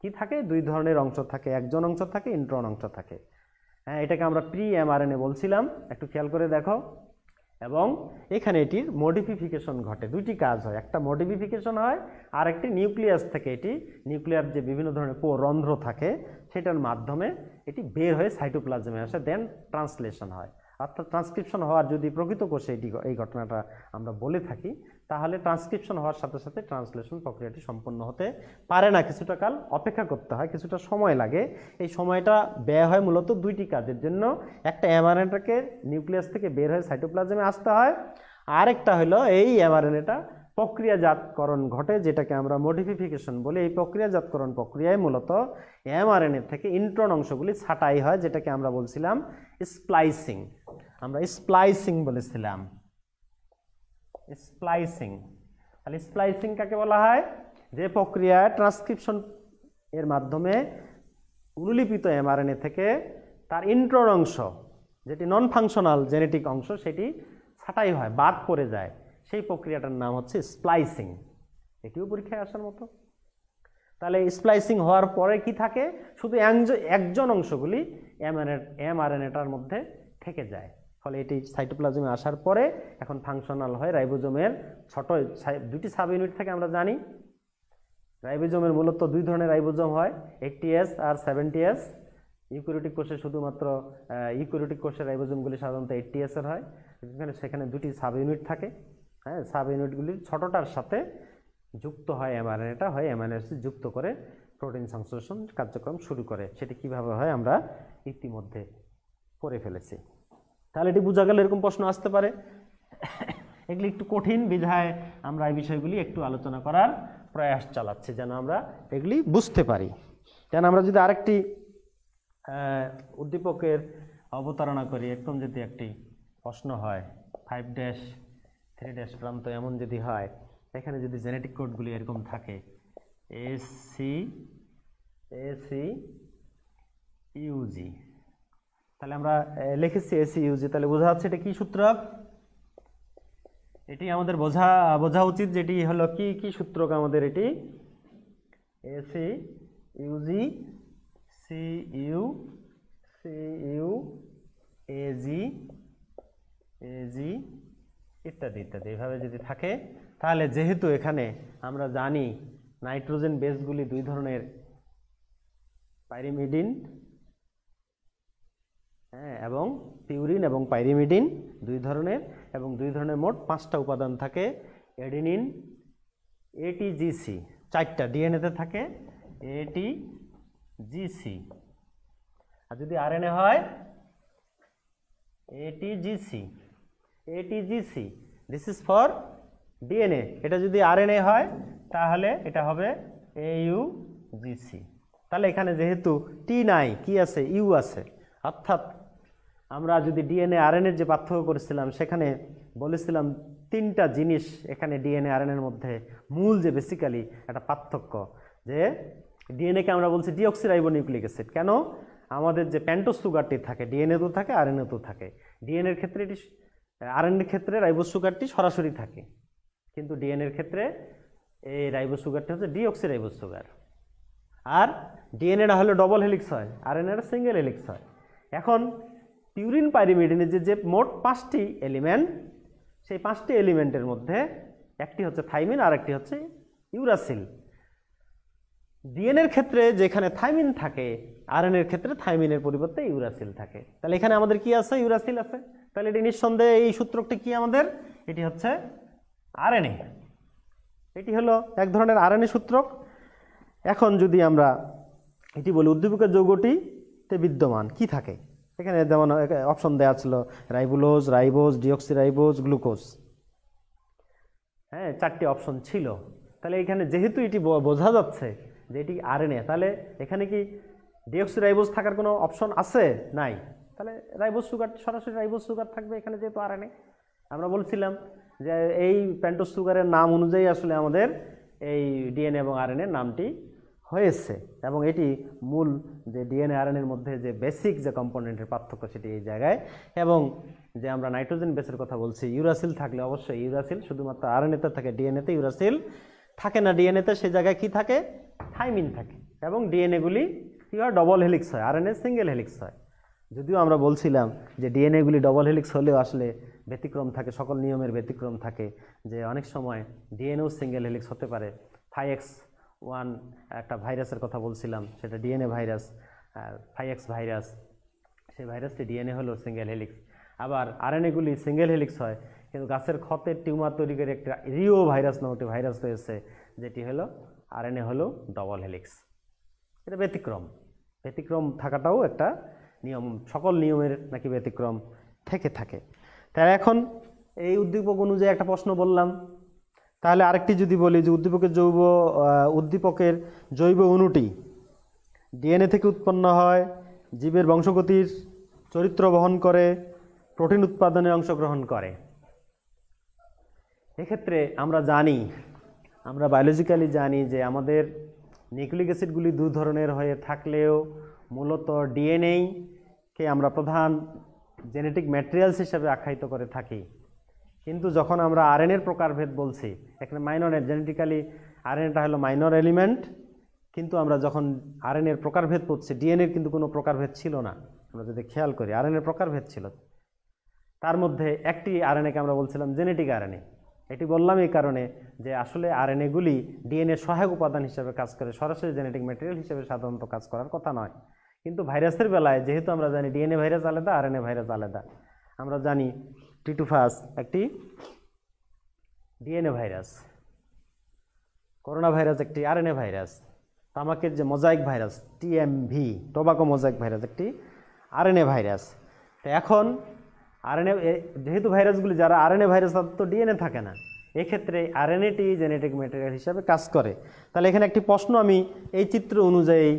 কি থাকে, দুই ধরনের অংশ থাকে, একজন অংশ থাকে, ইন্ট্রন অংশ থাকে। হ্যাঁ, এটাকে আমরা প্রি এমআরএনএ বলছিলাম, একটু খেয়াল করে দেখো। এবং এখানে এটির মডিফিকেশন ঘটে, দুইটি কাজ হয়, একটা মডিফিকেশন হয় আর একটি নিউক্লিয়াস থেকে, এটি নিউক্লিয়ার যে বিভিন্ন ধরনের রন্ধ্র থাকে সেটার মাধ্যমে এটি বের হয়ে সাইটোপ্লাজমে আসে, দেন ট্রান্সলেশন হয়। অর্থাৎ ট্রান্সক্রিপশন হওয়ার যদি প্রকৃত কোষে এই ঘটনাটা আমরা বলে থাকি, তাহলে ট্রান্সক্রিপশন হওয়ার সাথে সাথে ট্রান্সলেশন প্রক্রিয়াটি সম্পন্ন হতে পারে না, কিছুটা কাল অপেক্ষা করতে হয়, কিছুটা সময় লাগে। এই সময়টা ব্যয় হয় মূলত দুইটি কাজের জন্য, একটা এমআরএনএটাকে নিউক্লিয়াস থেকে বের হয়ে সাইটোপ্লাজমে আসতে হয়, আরেকটা হলো এই এমআরএনএটা প্রক্রিয়াজাতকরণ ঘটে, যেটাকে আমরা মডিফিকেশন বলি। এই প্রক্রিয়াজাতকরণ প্রক্রিয়ায় মূলত এমআরএনএ থেকে ইন্ট্রন অংশগুলি ছাঁটাই হয়, যেটাকে আমরা বলছিলাম স্প্লাইসিং। আমরা স্প্লাইসিং বলেছিলাম, স্প্লাইসিং। তাহলে স্প্লাইসিং কাকে বলা হয়, যে প্রক্রিয়ায় ট্রান্সক্রিপশন এর মাধ্যমে অনুলিপিত এমআরএনএ থেকে তার ইন্ট্রন অংশ, যেটি নন ফাংশনাল জেনেটিক অংশ, সেটি ছাঁটাই হয়, বাদ পড়ে যায়, সেই প্রক্রিয়াটার নাম হচ্ছে স্প্লাইসিং। এটিও পরীক্ষায় আসার মতো। তাহলে স্প্লাইসিং হওয়ার পরে কি থাকে, শুধু একজন অংশগুলি এমআরএনএটার মধ্যে থেকে যায়। ফলে এটি সাইটোপ্লাজমে আসার পরে এখন ফাংশনাল হয় রাইবোজোমের ছোট দুটি সাব ইউনিট থেকে। আমরা জানি রাইবোজোমের মূলত দুই ধরনের রাইবোজোম হয়, 80S আর 70S। ইউক্যারিওটিক কোষে শুধুমাত্র ইউক্যারিওটিক কোষের রাইবোজোমগুলি সাধারণত 80S এর হয়। সেখানে দুটি সাব ইউনিট থাকে। হ্যাঁ, সাব ইউনিটগুলির ছোটটার সাথে যুক্ত হয় এমআরএনএটা, হয় অ্যামাইনো অ্যাসিড যুক্ত করে প্রোটিন সংশ্লেষণ কার্যক্রম শুরু করে। সেটি কিভাবে হয় আমরা ইতিমধ্যে করে ফেলেছি। তাহলে এটি বোঝা গেল, এরকম প্রশ্ন আসতে পারে। এগুলি একটু কঠিন বিধায় আমরা এই বিষয়গুলি একটু আলোচনা করার প্রয়াস চালাচ্ছি, যেন আমরা এগুলি বুঝতে পারি। যেন আমরা যদি আরেকটি উদ্দীপকের অবতারণা করি, একদম যদি একটি প্রশ্ন হয় 5'3' প্রান্ত এমন যদি হয়, এখানে যদি জেনেটিক কোডগুলি এরকম থাকে ACUG, তাহলে আমরা লিখেছি ACUG, তাহলে বোঝা যাচ্ছে এটা কি সূত্র, এটি আমাদের বোঝা উচিত যেটি হলো কি সূত্রক আমাদের, এটি ACUG AG ইত্যাদি ইত্যাদি এভাবে যদি থাকে, তাহলে যেহেতু এখানে আমরা জানি নাইট্রোজেন বেসগুলি দুই ধরনের, পাইরিমিডিন এবং পিউরিন এবং পাইরিমিডিন দুই ধরনের, এবং দুই ধরনের মোট 5টা উপাদান থাকে। এডিনিন, ATGC 4টা ডিএনএতে থাকে, ATGC। আর যদি আরএনএ হয় ATGC, this is for DNA. এটা যদি আরএনএ হয় তাহলে এটা হবে AUGC। তাহলে এখানে যেহেতু টি নাই, কি আছে, ইউ আছে, অর্থাৎ আমরা যদি ডিএনএ আরএনএর যে পার্থক্য করেছিলাম সেখানে বলেছিলাম তিনটা জিনিস এখানে ডিএনএ আরএনএর মধ্যে মূল যে বেসিক্যালি একটা পার্থক্য, যে ডিএনএকে আমরা বলছি ডিঅক্সিরাইবোনিউক্লিক অ্যাসিড। কেন? আমাদের যে পেন্টোজ সুগারটি থাকে ডিএনএতেও থাকে আরএনএতেও থাকে। ডিএনএর ক্ষেত্রে এটি, আরএনএর ক্ষেত্রে রাইবোজ সুগারটি সরাসরি থাকে, কিন্তু ডিএনএর ক্ষেত্রে এই রাইবোজ সুগারটি হচ্ছে ডিঅক্সিরাইবোজ সুগার। আর ডিএনএটা হলো ডবল হেলিক্স হয়, আরএনএটা সিঙ্গেল হেলিক্স হয়। এখন পিউরিন পাইরিমিডিনের যে মোট 5টি এলিমেন্ট, সেই 5টি এলিমেন্টের মধ্যে একটি হচ্ছে থাইমিন আর একটি হচ্ছে ইউরাসিল। ডিএনএর ক্ষেত্রে যেখানে থাইমিন থাকে, আরএনএর ক্ষেত্রে থাইমিনের পরিবর্তে ইউরাসিল থাকে। তাহলে এখানে আমাদের কি আছে? ইউরাসিল আছে। তাহলে এটি নিঃসন্দেহে এই সূত্রটি কি আমাদের? এটি হচ্ছে আরএনএ। এটি হলো এক ধরনের আরএনএ সূত্রক। এখন যদি আমরা এটি বলি উদ্দীপকের যৌগটিতে বিদ্যমান কি থাকে, এখানে যেমন অপশন দেওয়া ছিল রাইবোলোজ, রাইবোজ, ডিঅক্সিরাইবোজ, গ্লুকোজ। হ্যাঁ, 4টি অপশন ছিল। তাহলে এখানে যেহেতু এটি বোঝা যাচ্ছে যে এটি আরএনএ, তাহলে এখানে কি ডিঅক্সিরাইবোজ থাকার কোনো অপশন আছে? নাই। তাহলে রাইবোজ সুগার, সরাসরি রাইবোজ সুগার থাকবে এখানে যেহেতু আরএনএ। আমরা বলছিলাম যে এই পেন্টোজ সুগারের নাম অনুযায়ী আসলে আমাদের এই ডিএনএ এবং আরএনএর নামটি হয়েছে, এবং এটি মূল যে ডিএনএ আরএনএর মধ্যে যে বেসিক যে কম্পোনেন্টের পার্থক্য সেটি এই জায়গায়। এবং যে আমরা নাইট্রোজেন বেসের কথা বলছি, ইউরাসিল থাকলে অবশ্যই ইউরাসিল শুধুমাত্র আরএনএতে থাকে, ডিএনএতে ইউরাসিল থাকে না। ডিএনএতে সে জায়গায় কি থাকে? থাইমিন থাকে। এবং ডিএনএগুলি কি হয়? ডবল হেলিক্স হয়, আরএনএ সিঙ্গেল হেলিক্স হয়। যদিও আমরা বলছিলাম যে ডিএনএগুলি ডবল হেলিক্স হলেও আসলে ব্যতিক্রম থাকে, সকল নিয়মের ব্যতিক্রম থাকে, যে অনেক সময় ডিএনএও সিঙ্গেল হেলিক্স হতে পারে। 5X1 একটা ভাইরাসের কথা বলছিলাম, সেটা ডিএনএ ভাইরাস, 5X ভাইরাস, সেই ভাইরাসটি ডিএনএ হলো সিঙ্গেল হেলিক্স। আবার আরএনএগুলি সিঙ্গেল হেলিক্স হয়, কিন্তু গাছের ক্ষতের টিউমার তৈরি করে একটা রিও ভাইরাস নামক একটি ভাইরাস রয়েছে, যেটি হলো আরএনএ হলো ডবল হেলিক্স। এটা ব্যতিক্রম। ব্যতিক্রম থাকাটাও একটা নিয়ম, সকল নিয়মের নাকি ব্যতিক্রম থেকে থাকে। তাই এখন এই উদ্দীপক অনুযায়ী একটা প্রশ্ন বললাম। তাহলে আরেকটি যদি বলি যে উদ্দীপকের জৈব অণুটি ডিএনএ থেকে উৎপন্ন হয়, জীবের বংশগতির চরিত্র বহন করে, প্রোটিন উৎপাদনে অংশগ্রহণ করে। এক্ষেত্রে আমরা বায়োলজিক্যালি জানি যে আমাদের নিউক্লিক অ্যাসিডগুলি 2 ধরনের হয়ে থাকলেও মূলত ডিএনএকে আমরা প্রধান জেনেটিক ম্যাটেরিয়ালস হিসেবে আখ্যায়িত করে থাকি। কিন্তু যখন আমরা আরএনএর প্রকারভেদ বলছি, এখানে মাইনর জেনেটিক্যালি আরএনএটা হলো মাইনর এলিমেন্ট, কিন্তু আমরা যখন আরএনএর প্রকারভেদ পড়ছি, ডিএনএর কিন্তু কোনো প্রকারভেদ ছিল না। আমরা যদি খেয়াল করি আরএনএর প্রকারভেদ ছিল, তার মধ্যে একটি আরএনএকে আমরা বলছিলাম জেনেটিক আরএনএ। এটি বললাম এই কারণে যে আসলে আরএনএগুলি ডিএনএ সহায়ক উপাদান হিসেবে কাজ করে, সরাসরি জেনেটিক ম্যাটেরিয়াল হিসেবে সাধারণত কাজ করার কথা নয়। কিন্তু ভাইরাসের বেলায় যেহেতু আমরা জানি ডিএনএ ভাইরাস আলাদা, আরএনএ ভাইরাস আলাদা। আমরা জানি টিটুফাস একটি ডিএনএ ভাইরাস, করোনা ভাইরাস একটি আরএনএ ভাইরাস, তামাকের যে mosaic virus TMV, tobacco mosaic virus একটি আরএনএ ভাইরাস। তো এখন আরএনএ যেহেতু ভাইরাসগুলি যারা আরএনএ ভাইরাস, তাদের তো ডিএনএ থাকে না, এক্ষেত্রে আরএনএটি জেনেটিক ম্যাটেরিয়াল হিসাবে কাজ করে। তাহলে এখানে একটি প্রশ্ন, আমি এই চিত্র অনুযায়ী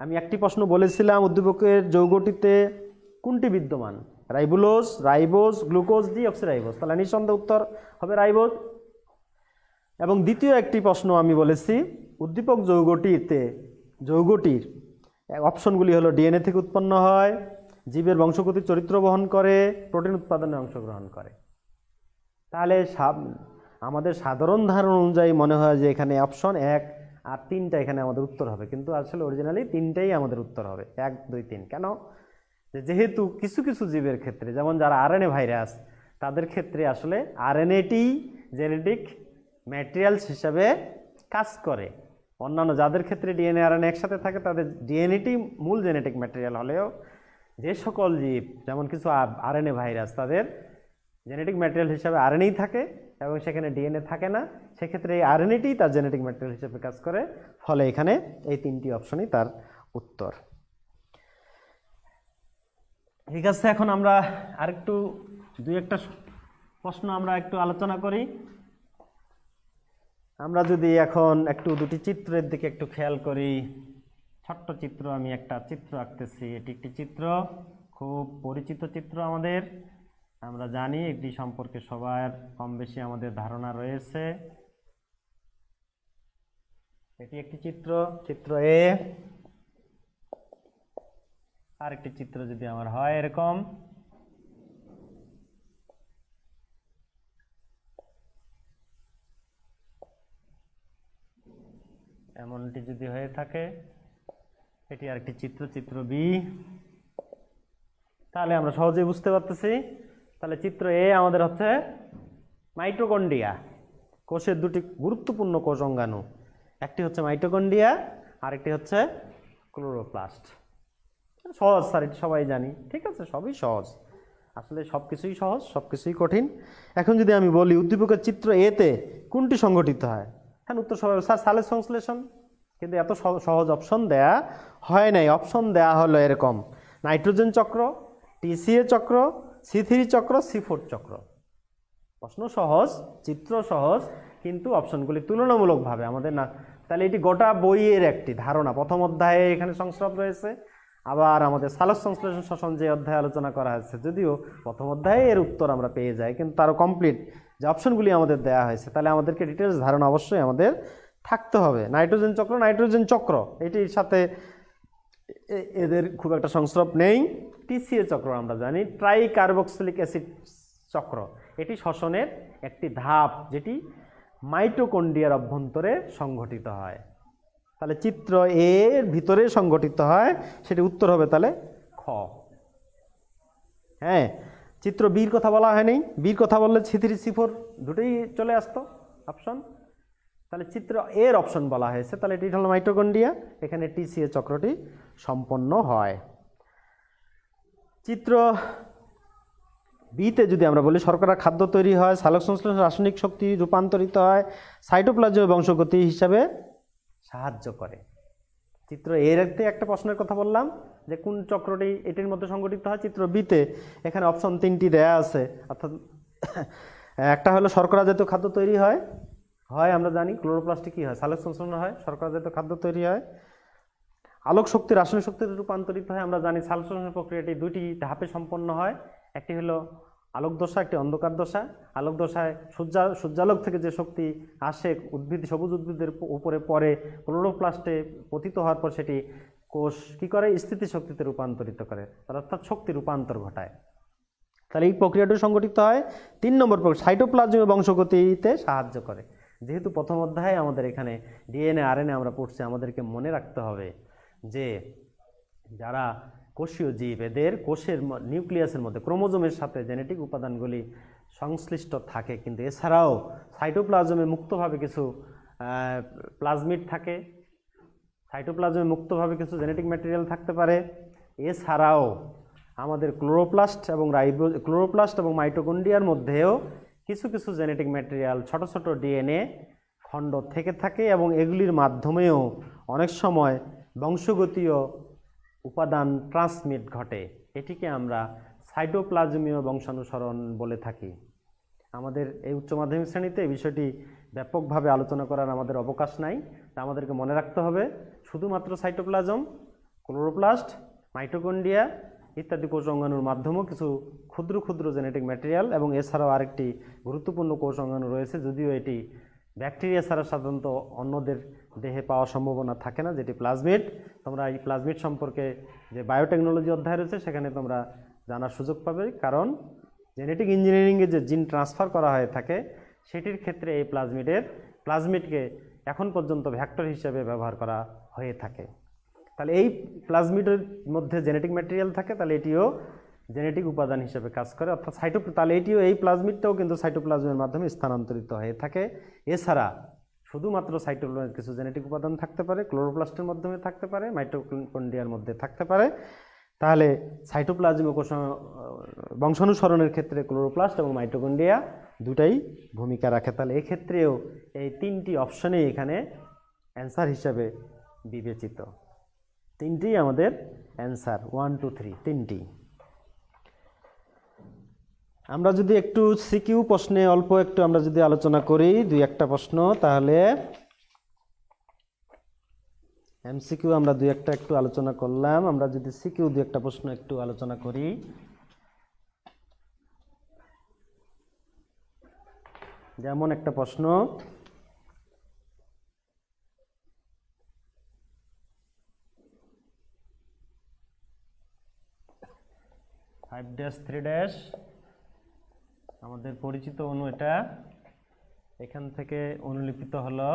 আমি একটি প্রশ্ন বলেছিলাম, উদ্দীপকের যৌগটিতে কোনটি বিদ্যমান? Ribulose, ribose, glucose, deoxyribose. তাহলে নিঃসন্দেহে উত্তর হবে রাইবোজ। এবং দ্বিতীয় একটি প্রশ্ন আমি বলেছি, উদ্দীপক যৌগটির অপশনগুলি হলো ডিএনএ থেকে উৎপন্ন হয়, জীবের বংশগতির চরিত্র বহন করে, প্রোটিন উৎপাদনে অংশগ্রহণ করে। তাহলে আমাদের সাধারণ ধারণা অনুযায়ী মনে হয় যে এখানে অপশন 1 আর 3টা এখানে আমাদের উত্তর হবে, কিন্তু আসলে অরিজিনালি 3টাই আমাদের উত্তর হবে, 1, 2, 3। কেন? যেহেতু কিছু কিছু জীবের ক্ষেত্রে, যেমন যারা আরএনএ ভাইরাস, তাদের ক্ষেত্রে আসলে আরএনএটি জেনেটিক ম্যাটেরিয়ালস হিসাবে কাজ করে। অন্যান্য যাদের ক্ষেত্রে ডিএনএ আরএনএ একসাথে থাকে, তাদের ডিএনএটি মূল জেনেটিক ম্যাটেরিয়াল হলেও যে সকল জীব, যেমন কিছু আরএনএ ভাইরাস, তাদের জেনেটিক ম্যাটেরিয়াল হিসাবে আরএনএই থাকে এবং সেখানে ডিএনএ থাকে না। সেক্ষেত্রে এই আরএনএটি তার জেনেটিক ম্যাটেরিয়াল হিসেবে কাজ করে, ফলে এখানে এই 3টি অপশনই তার উত্তর। ঠিক আছে, এখন আমরা আরেকটু 2-1টা প্রশ্ন আমরা একটু আলোচনা করি। আমরা যদি এখন একটু 2টি চিত্রের দিকে একটু খেয়াল করি, ছোট্ট চিত্র, আমি একটা চিত্র আঁকতেছি। এটি একটি চিত্র, খুব পরিচিত চিত্র আমাদের, আমরা জানি এটি সম্পর্কে সবার কম বেশি আমাদের ধারণা রয়েছে। এটি একটি চিত্র, চিত্র এ। আরেকটি চিত্র যদি আমার হয় এরকম, এমনটি যদি হয়ে থাকে, এটি আরেকটি চিত্র, চিত্র বি। তাহলে আমরা সহজেই বুঝতে পারতেছি। তাহলে চিত্র এ আমাদের হচ্ছে মাইটোকন্ড্রিয়া, কোষের দুটি গুরুত্বপূর্ণ কোষ অঙ্গাণু, একটি হচ্ছে মাইটোকন্ড্রিয়া, আরেকটি হচ্ছে ক্লোরোপ্লাস্ট। সহজ স্যার, এটি সবাই জানি, ঠিক আছে, সবই সহজ, আসলে সব কিছুই সহজ, সব কিছুই কঠিন। এখন যদি আমি বলি উদ্দীপকের চিত্র এতে কোনটি সংঘটিত হয়, হ্যাঁ উত্তর সবাই স্যার সালের সংশ্লেষণ, কিন্তু এত সহজ অপশন দেয়া হয় নাই। অপশন দেয়া হলো এরকম: নাইট্রোজেন চক্র, টিসিএ চক্র, C3 চক্র, C4 চক্র। প্রশ্ন সহজ, চিত্র সহজ, কিন্তু অপশনগুলি তুলনামূলকভাবে আমাদের না। তাহলে এটি গোটা বইয়ের একটি ধারণা। প্রথম অধ্যায়ে এখানে সংস্রব রয়েছে, আবার আমাদের সালোক সংশ্লেষণ শ্বসন যে অধ্যায়ে আলোচনা করা হয়েছে, যদিও প্রথম অধ্যায়ে এর উত্তর আমরা পেয়ে যাই, কিন্তু তারও কমপ্লিট যে অপশনগুলি আমাদের দেওয়া হয়েছে, তাহলে আমাদেরকে ডিটেলস ধারণা অবশ্যই আমাদের থাকতে হবে। নাইট্রোজেন চক্র, নাইট্রোজেন চক্র এটির সাথে এদের খুব একটা সংস্রব নেই। টিসিএ চক্র আমরা জানি, ট্রাই কার্বক্সিলিক অ্যাসিড চক্র, এটি শ্বসনের একটি ধাপ যেটি মাইটোকন্ড্রিয়ার অভ্যন্তরে সংঘটিত হয়। তাহলে চিত্র এর ভিতরে সংঘটিত হয়, সেটি উত্তর হবে তাহলে খ। হ্যাঁ, চিত্র বির কথা বলা হয়নি, বির কথা বললে C3 C4 দুটোই চলে আসতো অপশন। তাহলে চিত্র এর অপশন বলা হয়েছে, তাহলে এটি হলো মাইটোকন্ড্রিয়া, এখানে টিসিএ চক্রটি সম্পন্ন হয়। চিত্র বিতে যদি আমরা বলি শর্করা খাদ্য তৈরি হয়, সালোক সংশ্লেষণ রাসায়নিক শক্তি রূপান্তরিত হয়, সাইটোপ্লাজমীয় বংশগতি হিসাবে সাহায্য করে। চিত্র এর একটা প্রশ্নের কথা বললাম যে কোন চক্রটি এটির মধ্যে সংগঠিত হয়, চিত্র বিতে এখানে অপশন 3টি দেয়া আছে, অর্থাৎ একটা হলো শর্করা জাতীয় খাদ্য তৈরি হয়, আমরা জানি ক্লোরোপ্লাস্টে কী হয়, সালোক সংশ্লেষণ হয়, শর্করা জাতীয় খাদ্য তৈরি হয়, আলোক শক্তি রাসায়নিক শক্তিতে রূপান্তরিত হয়। আমরা জানি সালোক সংশ্লেষণ প্রক্রিয়াটি দুটি ধাপে সম্পন্ন হয়, একটি হলো আলোক দশা, একটি অন্ধকার দশা। আলোক দশায় সূর্যালোক থেকে যে শক্তি আসে সবুজ উদ্ভিদের উপরে পরে ক্লোরোপ্লাস্টে পতিত হওয়ার পর সেটি কোষ কী করে, স্থিতিশক্তিতে রূপান্তরিত করে, অর্থাৎ শক্তি রূপান্তর ঘটায়। তাহলে এই প্রক্রিয়াটি সংঘটিত হয়। 3 নম্বর প্রক্রিয়া সাইটোপ্লাজমীয় বংশগতিতে সাহায্য করে। যেহেতু প্রথম অধ্যায়ে আমাদের এখানে ডিএনএ আরএনএ আমরা পড়ছি, আমাদেরকে মনে রাখতে হবে যে যারা কোষীয় জীব, এদের কোষের নিউক্লিয়াসের মধ্যে ক্রোমোজোমের সাথে জেনেটিক উপাদানগুলি সংশ্লিষ্ট থাকে, কিন্তু এছাড়াও সাইটোপ্লাজমে মুক্তভাবে কিছু প্লাজমিড থাকে, সাইটোপ্লাজমে মুক্তভাবে কিছু জেনেটিক ম্যাটেরিয়াল থাকতে পারে। এছাড়াও আমাদের ক্লোরোপ্লাস্ট এবং মাইটোকন্ড্রিয়ার মধ্যেও কিছু কিছু জেনেটিক ম্যাটেরিয়াল, ছোট ছোট ডিএনএ খণ্ড থেকে থাকে, এবং এগুলির মাধ্যমেও অনেক সময় বংশগতীয় উপাদান ট্রান্সমিট ঘটে। এটিকে আমরা সাইটোপ্লাজমীয় বংশানুসরণ বলে থাকি। আমাদের এই উচ্চ মাধ্যমিক শ্রেণীতে এই বিষয়টি ব্যাপকভাবে আলোচনা করার আমাদের অবকাশ নাই, তা আমাদেরকে মনে রাখতে হবে শুধুমাত্র সাইটোপ্লাজম, ক্লোরোপ্লাস্ট, মাইটোকন্ড্রিয়া ইত্যাদি কোষ অঙ্গাণুর মাধ্যমেও কিছু ক্ষুদ্র ক্ষুদ্র জেনেটিক ম্যাটেরিয়াল, এবং এছাড়াও আরেকটি গুরুত্বপূর্ণ কোষ অঙ্গাণু রয়েছে, যদিও এটি ব্যাকটেরিয়া ছাড়া সাধারণত অন্যদের দেহে পাওয়ার সম্ভাবনা থাকে না, যেটি প্লাজমিড। তোমরা এই প্লাজমিড সম্পর্কে যে বায়োটেকনোলজি অধ্যায় রয়েছে সেখানে তোমরা জানার সুযোগ পাবে, কারণ জেনেটিক ইঞ্জিনিয়ারিংয়ে যে জিন ট্রান্সফার করা হয়ে থাকে সেটির ক্ষেত্রে এই প্লাজমিডকে এখন পর্যন্ত ভ্যাক্টর হিসেবে ব্যবহার করা হয়ে থাকে। তাহলে এই প্লাজমিডের মধ্যে জেনেটিক ম্যাটেরিয়াল থাকে, তাহলে এটিও জেনেটিক উপাদান হিসেবে কাজ করে, অর্থাৎ তাহলে এটিও, এই প্লাজমিডটাও কিন্তু সাইটোপ্লাজমের মাধ্যমে স্থানান্তরিত হয়ে থাকে। এছাড়া শুধুমাত্র সাইটোপ্লাজমের কিছু জেনেটিক উপাদান থাকতে পারে, ক্লোরোপ্লাস্টের মাধ্যমে থাকতে পারে, মাইটোকন্ড্রিয়ার মধ্যে থাকতে পারে। তাহলে সাইটোপ্লাজম কোষ বংশানুসরণের ক্ষেত্রে ক্লোরোপ্লাস্ট এবং মাইটোকন্ড্রিয়া দুটাই ভূমিকা রাখে। তাহলে এক্ষেত্রেও এই 3টি অপশনেই এখানে অ্যান্সার হিসাবে বিবেচিত। 3টি আমাদের অ্যান্সার, 1 2 3 3টি। আমরা যদি একটু সিকিউ প্রশ্নে অল্প একটু আমরা যদি আলোচনা করি, 2-1টা প্রশ্ন, তাহলে এমসিকিউ আমরা দুই একটা একটু আলোচনা করলাম, আমরা যদি সিকিউ দুই একটা প্রশ্ন একটু আলোচনা করি। যেমন একটা প্রশ্ন, ফাইভ ড্যাশ থ্রি ড্যাশ আমাদের পরিচিত অণু, এটা এখান থেকে অনুলিপিত হলো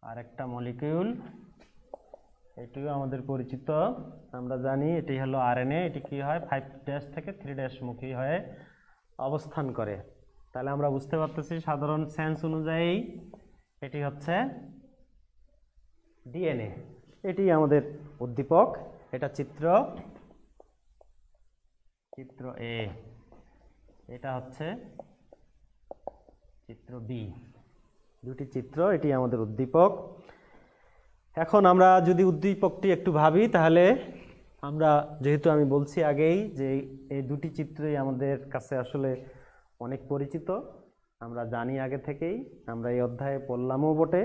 আর একটা মলিকিউল, এটিও আমাদের পরিচিত, আমরা জানি এটি হলো আরএনএ। এটি কি হয়, 5 ড্যাশ থেকে 3 ড্যাশ মুখী হয়ে অবস্থান করে। তাহলে আমরা বুঝতে পারতেছি সাধারণ সেন্স অনুযায়ী এটি হচ্ছে ডিএনএ, এটি আমাদের উদ্দীপক। এটা চিত্র এ, এটা হচ্ছে চিত্র বি, দুটি চিত্র, এটি আমাদের উদ্দীপক। এখন আমরা যদি উদ্দীপকটি একটু ভাবি, তাহলে আমরা যেহেতু আমি বলছি আগেই যে এই দুটি চিত্রই আমাদের কাছে আসলে অনেক পরিচিত, আমরা জানি আগে থেকেই, আমরা এই অধ্যায়ে পড়লামও বটে।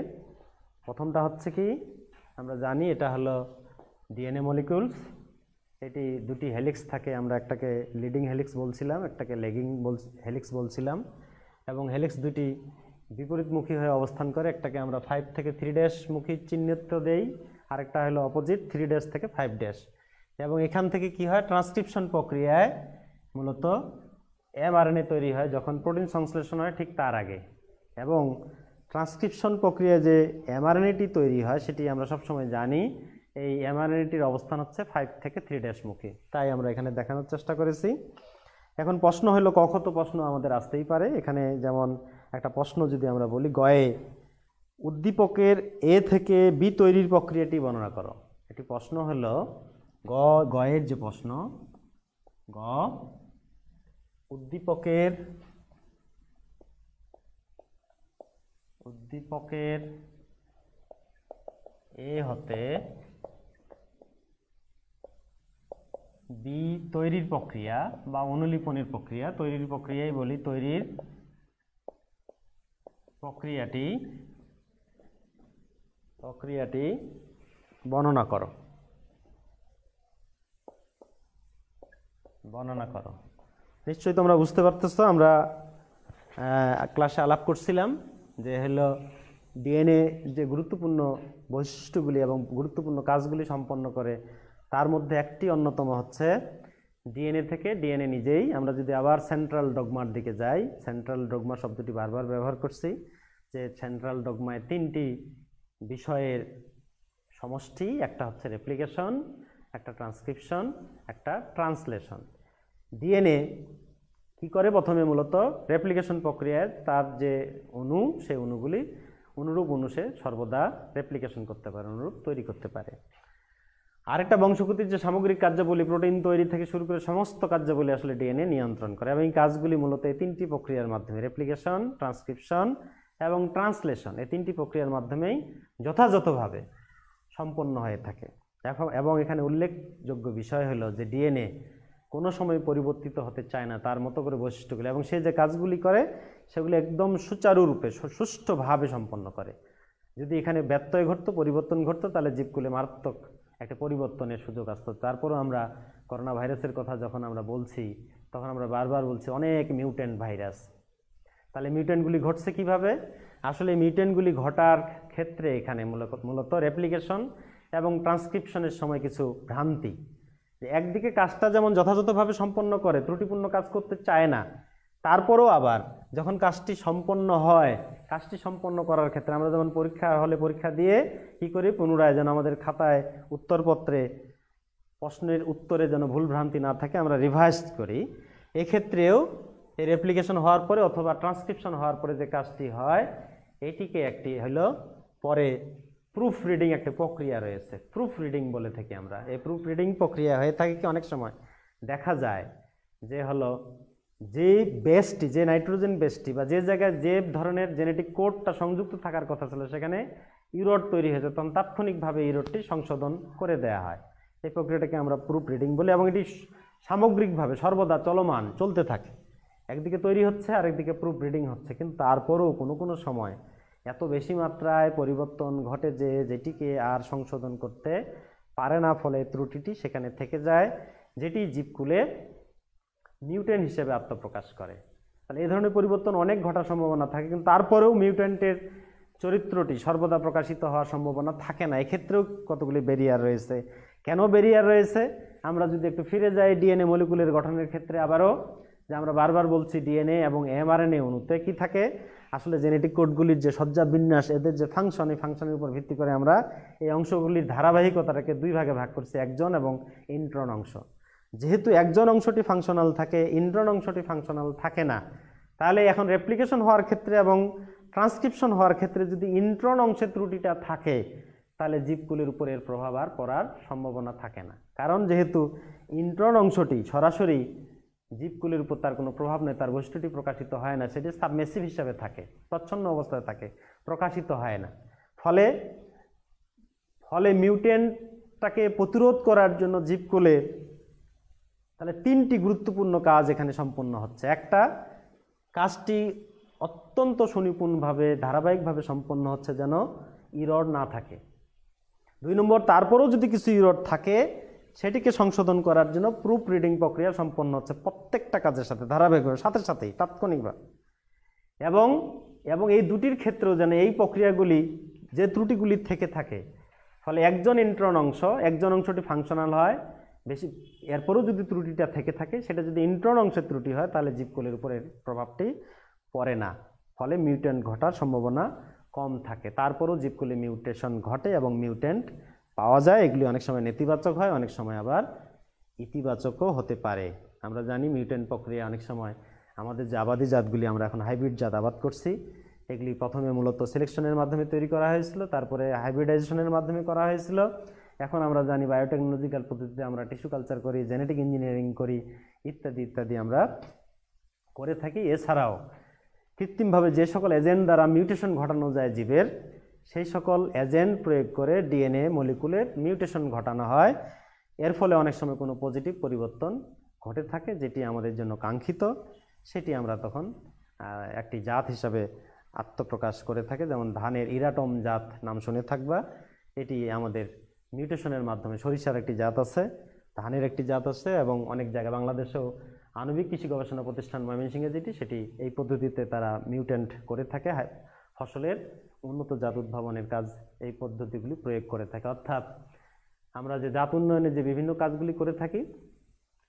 প্রথমটা হচ্ছে কি, আমরা জানি এটা হলো ডিএনএ মলিকিউলস। এটি দুটি হেলিক্স থাকে, আমরা একটাকে লিডিং হেলিক্স বলছিলাম, একটাকে লেগিং হেলিক্স বলছিলাম, এবং হেলিক্স দুটি বিপরীতমুখী হয়ে অবস্থান করে। একটাকে আমরা 5 থেকে 3 ড্যাশ মুখী চিহ্নিত দেই, আরেকটা হলো অপোজিট 3 ড্যাশ থেকে 5 ড্যাশ। এবং এখান থেকে কি হয়, ট্রান্সক্রিপশন প্রক্রিয়ায় মূলত এমআরএনএ তৈরি হয় যখন প্রোটিন সংশ্লেষণ হয় ঠিক তার আগে। এবং ট্রান্সক্রিপশন প্রক্রিয়ায় যে এমআরএনএটি তৈরি হয় সেটি আমরা সবসময় জানি, এই এমআরএনএটির অবস্থান হচ্ছে 5 থেকে 3 ড্যাশ মুখী, তাই আমরা এখানে দেখানোর চেষ্টা করেছি। এখন প্রশ্ন হলো, কখত প্রশ্ন আমাদের আসতেই পারে এখানে। যেমন একটা প্রশ্ন যদি আমরা বলি, গয়ে উদ্দীপকের এ থেকে বি তৈরির প্রক্রিয়াটি বর্ণনা করো। এটি প্রশ্ন হলো গয়ের যে প্রশ্ন, উদ্দীপকের এ হতে বি তৈরির প্রক্রিয়া বা অনুলিপনের প্রক্রিয়া, তৈরির প্রক্রিয়াই বলি, তৈরির প্রক্রিয়াটি বর্ণনা করো। নিশ্চয়ই তোমরা বুঝতে পারতেছো, আমরা ক্লাসে আলাপ করছিলাম যে হলো ডিএনএ যে গুরুত্বপূর্ণ বৈশিষ্ট্যগুলি এবং গুরুত্বপূর্ণ কাজগুলি সম্পন্ন করে, তার মধ্যে একটি অন্যতম হচ্ছে ডিএনএ থেকে ডিএনএ নিজেই। আমরা যদি আবার সেন্ট্রাল ডগমার দিকে যাই, সেন্ট্রাল ডগমা শব্দটি বারবার ব্যবহার করছি, যে সেন্ট্রাল ডগমায় 3টি বিষয়ের সমষ্টি, একটা হচ্ছে রেপ্লিকেশন, একটা ট্রান্সক্রিপশন, একটা ট্রান্সলেশন। ডিএনএ কি করে, প্রথমে মূলত রেপ্লিকেশন প্রক্রিয়ায় তার যে অণু, সেই অনুগুলি অনুরূপ অণু সে সর্বদা রেপ্লিকেশন করতে পারে, অনুরূপ তৈরি করতে পারে। আরেকটা বংশগতির যে সামগ্রিক কার্যাবলী, প্রোটিন তৈরি থেকে শুরু করে সমস্ত কার্যাবলী আসলে ডিএনএ নিয়ন্ত্রণ করে, এবং এই কাজগুলি মূলত এই 3টি প্রক্রিয়ার মাধ্যমে, রেপ্লিকেশন, ট্রান্সক্রিপশন এবং ট্রান্সলেশন, এই 3টি প্রক্রিয়ার মাধ্যমেই যথাযথভাবে সম্পন্ন হয়ে থাকে। এবং এখানে উল্লেখযোগ্য বিষয় হলো যে ডিএনএ কোনো সময় পরিবর্তিত হতে চায় না তার মতো করে বৈশিষ্ট্যগুলি, এবং সে যে কাজগুলি করে সেগুলি একদম সুচারুরূপে সুষ্ঠুভাবে সম্পন্ন করে। যদি এখানে ব্যত্যয় ঘটতো, পরিবর্তন ঘটতো, তাহলে জীবকুলে মারাত্মক একটা পরিবর্তনের সুযোগ আসতো। তারপরও আমরা করোনা ভাইরাসের কথা যখন আমরা বলছি, তখন আমরা বারবার বলছি অনেক মিউট্যান্ট ভাইরাস। তাহলে মিউট্যান্টগুলি ঘটছে কিভাবে? আসলে মিউট্যান্টগুলি ঘটার ক্ষেত্রে এখানে মূলত রেপ্লিকেশন এবং ট্রান্সক্রিপশনের সময় কিছু ভ্রান্তি, যে একদিকে কাজটা যেমন যথাযথভাবে সম্পন্ন করে, ত্রুটিপূর্ণ কাজ করতে চায় না, তারপরও আবার যখন কাজটি সম্পন্ন হয়, কাজটি সম্পন্ন করার ক্ষেত্রে আমরা যেমন পরীক্ষা হলে পরীক্ষা দিয়ে কি করি, পুনরায় যেন আমাদের খাতায় উত্তরপত্রে প্রশ্নের উত্তরে যেন ভুলভ্রান্তি না থাকে, আমরা রিভাইজ করি। এক্ষেত্রেও এই রেপ্লিকেশন হওয়ার পরে অথবা ট্রান্সক্রিপশন হওয়ার পরে যে কাজটি হয়, এটিকে একটি হলো পরে প্রুফ রিডিং একটা প্রক্রিয়া রয়েছে, প্রুফ রিডিং বলে থাকি আমরা। এই প্রুফ রিডিং প্রক্রিয়া হয়ে থাকে কি, অনেক সময় দেখা যায় যে হলো যে বেসটি, যে নাইট্রোজেন বেসটি বা যে জায়গায় যে ধরনের জেনেটিক কোডটা সংযুক্ত থাকার কথা ছিল সেখানে ইরোড তৈরি হয়েছে, তখন তাৎক্ষণিকভাবে ইরোডটি সংশোধন করে দেওয়া হয়। এই প্রক্রিয়াটাকে আমরা প্রুফ রিডিং বলি, এবং এটি সামগ্রিকভাবে সর্বদা চলমান, চলতে থাকে। একদিকে তৈরি হচ্ছে, আরেকদিকে প্রুফ রিডিং হচ্ছে, কিন্তু তারপরেও কোনো সময় এত বেশি মাত্রায় পরিবর্তন ঘটে যে যেটিকে আর সংশোধন করতে পারে না, ফলে ত্রুটিটি সেখানে থেকে যায়, যেটি জীবকুলে মিউটেন্ট হিসেবে আত্মপ্রকাশ করে। তাহলে এই ধরনের পরিবর্তন অনেক ঘটার সম্ভাবনা থাকে, কিন্তু তারপরেও মিউটেন্টের চরিত্রটি সর্বদা প্রকাশিত হওয়ার সম্ভাবনা থাকে না। এক্ষেত্রেও কতগুলি ব্যারিয়ার রয়েছে। কেন ব্যারিয়ার রয়েছে? আমরা যদি একটু ফিরে যাই ডিএনএ মলিকুলের গঠনের ক্ষেত্রে, আবারও যে আমরা বারবার বলছি ডিএনএ এবং এমআরএনএ অণুতে কি থাকে, আসলে জেনেটিক কোডগুলির যে সজ্জা বিন্যাস, এদের যে ফাংশন, এই ফাংশনের উপর ভিত্তি করে আমরা এই অংশগুলির ধারাবাহিকতাটাকে দুই ভাগে ভাগ করছি, একজন এবং ইন্ট্রন অংশ। যেহেতু একজন অংশটি ফাংশনাল থাকে, ইন্ট্রন অংশটি ফাংশনাল থাকে না, তাহলে এখন রেপ্লিকেশন হওয়ার ক্ষেত্রে এবং ট্রান্সক্রিপশন হওয়ার ক্ষেত্রে যদি ইন্ট্রন অংশের ত্রুটিটা থাকে, তাহলে জীবকুলের উপর এর প্রভাব আর পড়ার সম্ভাবনা থাকে না। কারণ যেহেতু ইন্ট্রন অংশটি সরাসরি জীবকুলের উপর তার কোনো প্রভাব নেই, তার বৈশিষ্ট্যটি প্রকাশিত হয় না, সেটি সাবমেসিভ হিসাবে থাকে, প্রচ্ছন্ন অবস্থায় থাকে, প্রকাশিত হয় না। ফলে ফলে মিউটেন্টটাকে প্রতিরোধ করার জন্য জীবকুলে তাহলে তিনটি গুরুত্বপূর্ণ কাজ এখানে সম্পন্ন হচ্ছে। একটা, কাজটি অত্যন্ত সুনিপুণভাবে ধারাবাহিকভাবে সম্পন্ন হচ্ছে যেন ইরর না থাকে। 2 নম্বর, তারপরেও যদি কিছু ইরর থাকে সেটিকে সংশোধন করার জন্য প্রুফ রিডিং প্রক্রিয়া সম্পন্ন হচ্ছে প্রত্যেকটা কাজের সাথে, ধারাবাহিকভাবে, সাথে সাথেই, তাৎক্ষণিকভাবে। এবং এই দুটির ক্ষেত্রেও যেন এই প্রক্রিয়াগুলি, যে ত্রুটিগুলি থেকে থাকে, ফলে একজন ইন্ট্রন অংশ, একজন অংশটি ফাংশনাল হয় বেশি, এরপরও যদি ত্রুটিটা থেকে থাকে, সেটা যদি ইন্ট্রন অংশের ত্রুটি হয়, তাহলে জীবকুলের উপর এর প্রভাবটি পড়ে না, ফলে মিউটেন্ট ঘটার সম্ভাবনা কম থাকে। তারপরও জীবকুলে মিউটেশন ঘটে এবং মিউটেন্ট পাওয়া যায়। এগুলি অনেক সময় নেতিবাচক হয়, অনেক সময় আবার ইতিবাচকও হতে পারে। আমরা জানি মিউটেন্ট প্রক্রিয়া অনেক সময় আমাদের যে আবাদি জাতগুলি, আমরা এখন হাইব্রিড জাত আবাদ করছি, এগুলি প্রথমে মূলত সিলেকশনের মাধ্যমে তৈরি করা হয়েছিল, তারপরে হাইব্রিডাইজেশনের মাধ্যমে করা হয়েছিল। এখন আমরা জানি বায়োটেকনোলজিক্যাল পদ্ধতিতে আমরা টিস্যু কালচার করি, জেনেটিক ইঞ্জিনিয়ারিং করি, ইত্যাদি ইত্যাদি আমরা করে থাকি। এছাড়াও কৃত্রিমভাবে যে সকল এজেন্ট দ্বারা মিউটেশন ঘটানো যায় জীবের, সেই সকল এজেন্ট প্রয়োগ করে ডিএনএ মলিকুলের মিউটেশন ঘটানো হয়। এর ফলে অনেক সময় কোনো পজিটিভ পরিবর্তন ঘটে থাকে, যেটি আমাদের জন্য কাঙ্ক্ষিত, সেটি আমরা তখন একটি জাত হিসাবে আত্মপ্রকাশ করে থাকে। যেমন ধানের ইরাটম জাত নাম শুনে থাকবা, এটি আমাদের মিউটেশনের মাধ্যমে, সরিষার একটি জাত আছে, ধানের একটি জাত আছে, এবং অনেক জায়গায় বাংলাদেশেও আণবিক কৃষি গবেষণা প্রতিষ্ঠান ময়মনসিংহে যেটি, সেটি এই পদ্ধতিতে তারা মিউটেন্ট করে থাকে, ফসলের উন্নত জাত উদ্ভাবনের কাজ এই পদ্ধতিগুলি প্রয়োগ করে থাকে। অর্থাৎ আমরা যে জাত উন্নয়নে যে বিভিন্ন কাজগুলি করে থাকি,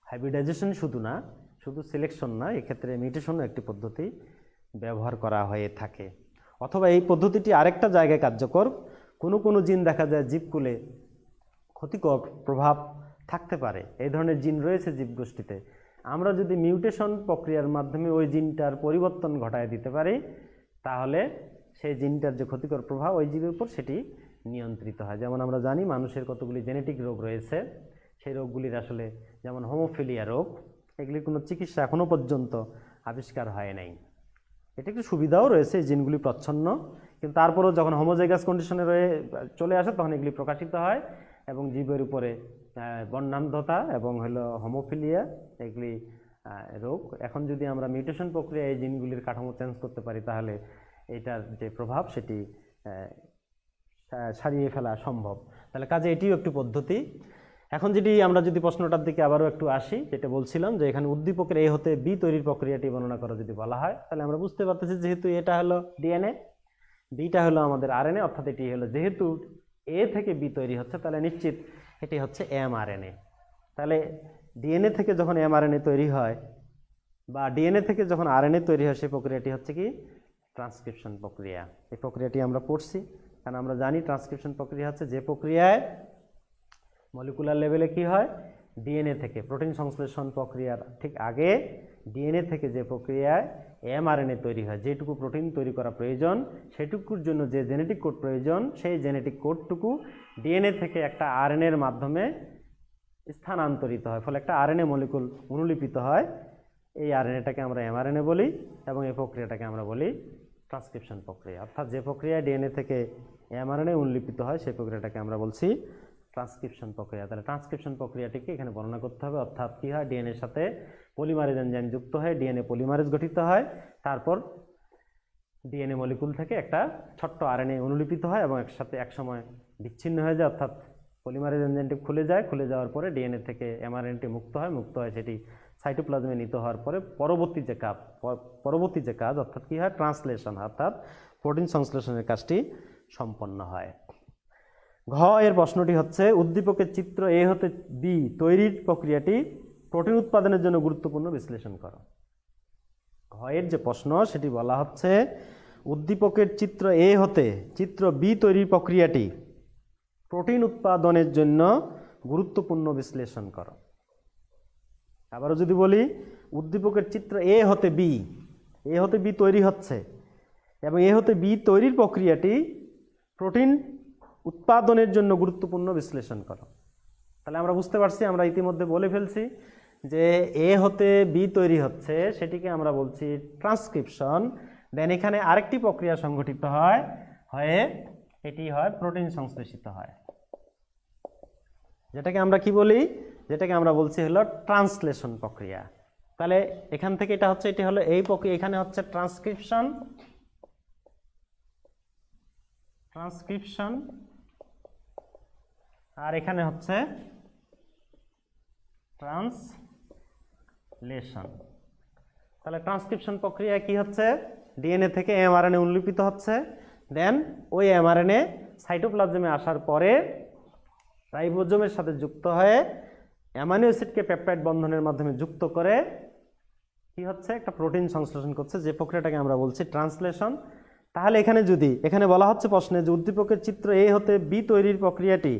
হাইব্রিডাইজেশন শুধু না, শুধু সিলেকশন না, এক্ষেত্রে মিউটেশনও একটি পদ্ধতি ব্যবহার করা হয়ে থাকে। অথবা এই পদ্ধতিটি আরেকটা জায়গায় কার্যকর, কোনো জিন দেখা যায় জীবকুলে ক্ষতিকর প্রভাব থাকতে পারে, এই ধরনের জিন রয়েছে জীবগোষ্ঠীতে। আমরা যদি মিউটেশন প্রক্রিয়ার মাধ্যমে ওই জিনটার পরিবর্তন ঘটায় দিতে পারি, তাহলে সেই জিনটার যে ক্ষতিকর প্রভাব ওই জীবের উপর, সেটি নিয়ন্ত্রিত হয়। যেমন আমরা জানি মানুষের কতগুলি জেনেটিক রোগ রয়েছে, সেই রোগগুলির আসলে যেমন হোমোফিলিয়া রোগ, এগুলির কোনো চিকিৎসা এখনও পর্যন্ত আবিষ্কার হয় নাই। এটা একটু সুবিধাও রয়েছে, এই জিনগুলি প্রচ্ছন্ন, কিন্তু তারপরেও যখন হোমোজাইগাস কন্ডিশনে চলে আসে, তখন এগুলি প্রকাশিত হয় এবং জীবের উপরে বর্ণান্ধতা এবং হলো হোমোফিলিয়া, এগুলি রোগ। এখন যদি আমরা মিউটেশন প্রক্রিয়া এই জিনগুলির কাঠামো চেঞ্জ করতে পারি, তাহলে এটার যে প্রভাব, সেটি সারিয়ে ফেলা সম্ভব। তাহলে কাজে এটিও একটি পদ্ধতি। এখন আমরা যদি প্রশ্নটার দিকে আবারও একটু আসি, যেটা বলছিলাম যে এখানে উদ্দীপকের এ হতে বি তৈরির প্রক্রিয়াটি বর্ণনা করা যদি বলা হয়, তাহলে আমরা বুঝতে পারতেছি যেহেতু এটা হলো ডিএনএ, বিটা হলো আমাদের আরএনএ, অর্থাৎ এটি হলো যেহেতু এ থেকে বি তৈরি হচ্ছে, তাহলে নিশ্চিত এটি হচ্ছে এমআরএনএ। তাহলে ডিএনএ থেকে যখন এমআরএনএ তৈরি হয়, বা ডিএনএ থেকে যখন আরএনএ তৈরি হয়, সেই প্রক্রিয়াটি হচ্ছে কি ট্রান্সক্রিপশন প্রক্রিয়া। এই প্রক্রিয়াটি আমরা পড়ছি, কারণ আমরা জানি ট্রান্সক্রিপশন প্রক্রিয়া হচ্ছে যে প্রক্রিয়ায় মলিকুলার লেভেলে কি হয়, ডিএনএ থেকে প্রোটিন সংশ্লেষণ প্রক্রিয়ার ঠিক আগে ডিএনএ থেকে যে প্রক্রিয়ায় এমআরএনএ তৈরি হয়, যেটুকু প্রোটিন তৈরি করা প্রয়োজন, সেটুকুর জন্য যে জেনেটিক কোড প্রয়োজন, সেই জেনেটিক কোডটুকু ডিএনএ থেকে একটা আরএনএর মাধ্যমে স্থানান্তরিত হয়, ফলে একটা আরএনএ মলিকুল অনুলিপিত হয়। এই আরএনএটাকে আমরা এমআরএনএ বলি, এবং এই প্রক্রিয়াটাকে আমরা বলি ট্রান্সক্রিপশন প্রক্রিয়া। অর্থাৎ যে প্রক্রিয়ায় ডিএনএ থেকে এমআরএনএ অনুলিপিত হয়, সেই প্রক্রিয়াটাকে আমরা বলছি ট্রান্সক্রিপশন প্রক্রিয়া। তাহলে ট্রান্সক্রিপশন প্রক্রিয়াটিকে এখানে বর্ণনা করতে হবে। অর্থাৎ কী হয়, ডিএনএর সাথে পলিমারেজ এনজাইম যুক্ত হয়, ডিএনএ পলিমারেজ গঠিত হয়, তারপর ডিএনএ মলিকুল থেকে একটা ছোট্ট আরএনএ অনুলিপিত হয় এবং একসাথে একসময় বিচ্ছিন্ন হয়ে যায়, অর্থাৎ পলিমারেজ এনজাইমটি খুলে যায়, খুলে যাওয়ার পরে ডিএনএ থেকে এমআরএনএটি মুক্ত হয় সেটি সাইটোপ্লাজমে নিতে হওয়ার পরে পরবর্তী যে কাজ অর্থাৎ কি হয়, ট্রান্সলেশন অর্থাৎ প্রোটিন সংশ্লেষণের কাজটি সম্পন্ন হয়। ঘ এর প্রশ্নটি হচ্ছে উদ্দীপকের চিত্র এ হতে বি তৈরির প্রক্রিয়াটি প্রোটিন উৎপাদনের জন্য গুরুত্বপূর্ণ বিশ্লেষণ করো। ঘ এর যে প্রশ্ন সেটি বলা হচ্ছে উদ্দীপকের চিত্র এ হতে চিত্র বি তৈরির প্রক্রিয়াটি প্রোটিন উৎপাদনের জন্য গুরুত্বপূর্ণ বিশ্লেষণ করো। আবারও যদি বলি উদ্দীপকের চিত্র এ হতে বি তৈরি হচ্ছে এবং এ হতে বি তৈরির প্রক্রিয়াটি প্রোটিন উৎপাদনের জন্য গুরুত্বপূর্ণ বিশ্লেষণ করো। তাহলে আমরা বুঝতে পারছি, আমরা ইতিমধ্যে বলে ফেলছি যে এ হতে বি তৈরি হচ্ছে, সেটিকে আমরা বলছি ট্রান্সক্রিপশন। দেন এখানে আরেকটি প্রক্রিয়া সংঘটিত হয়, এটি হয় প্রোটিন সংশ্লেষিত হয়, যেটাকে আমরা কি বলি, যেটাকে আমরা বলছি হলো ট্রান্সলেশন প্রক্রিয়া। তাহলে এখান থেকে এটি হলো এই প্রক্রিয়া, এখানে হচ্ছে ট্রান্সক্রিপশন আর এখানে হচ্ছে ট্রান্সলেশন। তাহলে ট্রান্সক্রিপশন প্রক্রিয়া কি হচ্ছে, ডিএনএ থেকে এমআরএনএ অনুলিপিত হচ্ছে, দেন ওই এমআরএনএ সাইটোপ্লাজমে আসার পরে রাইবোজোমের সাথে যুক্ত হয়ে অ্যামাইনো অ্যাসিডকে পেপটাইড বন্ধনের মাধ্যমে যুক্ত করে কি হচ্ছে, একটা প্রোটিন সংশ্লেষণ করছে, যে প্রক্রিয়াটাকে আমরা বলছি ট্রান্সলেশন। তাহলে এখানে বলা হচ্ছে প্রশ্নে যে উদ্দীপকের চিত্র এ হতে বি তৈরির প্রক্রিয়াটি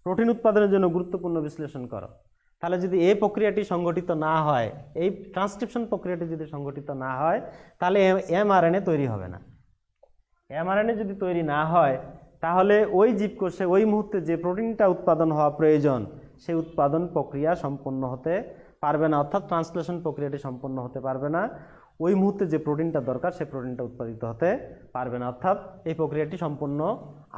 প্রোটিন উৎপাদনের জন্য গুরুত্বপূর্ণ বিশ্লেষণ করো। তাহলে যদি এই প্রক্রিয়াটি সংগঠিত না হয়, এই ট্রান্সক্রিপশন প্রক্রিয়াটি যদি সংগঠিত না হয়, তাহলে এমআরএনএ তৈরি হবে না। এমআরএনএ যদি তৈরি না হয়, তাহলে ওই জীবকোষে ওই মুহূর্তে যে প্রোটিনটা উৎপাদন হওয়া প্রয়োজন, সেই উৎপাদন প্রক্রিয়া সম্পন্ন হতে পারবে না, অর্থাৎ ট্রান্সলেশন প্রক্রিয়াটি সম্পন্ন হতে পারবে না। ওই মুহূর্তে যে প্রোটিনটা দরকার, সেই প্রোটিনটা উৎপাদিত হতে পারবে না, অর্থাৎ এই প্রক্রিয়াটি সম্পন্ন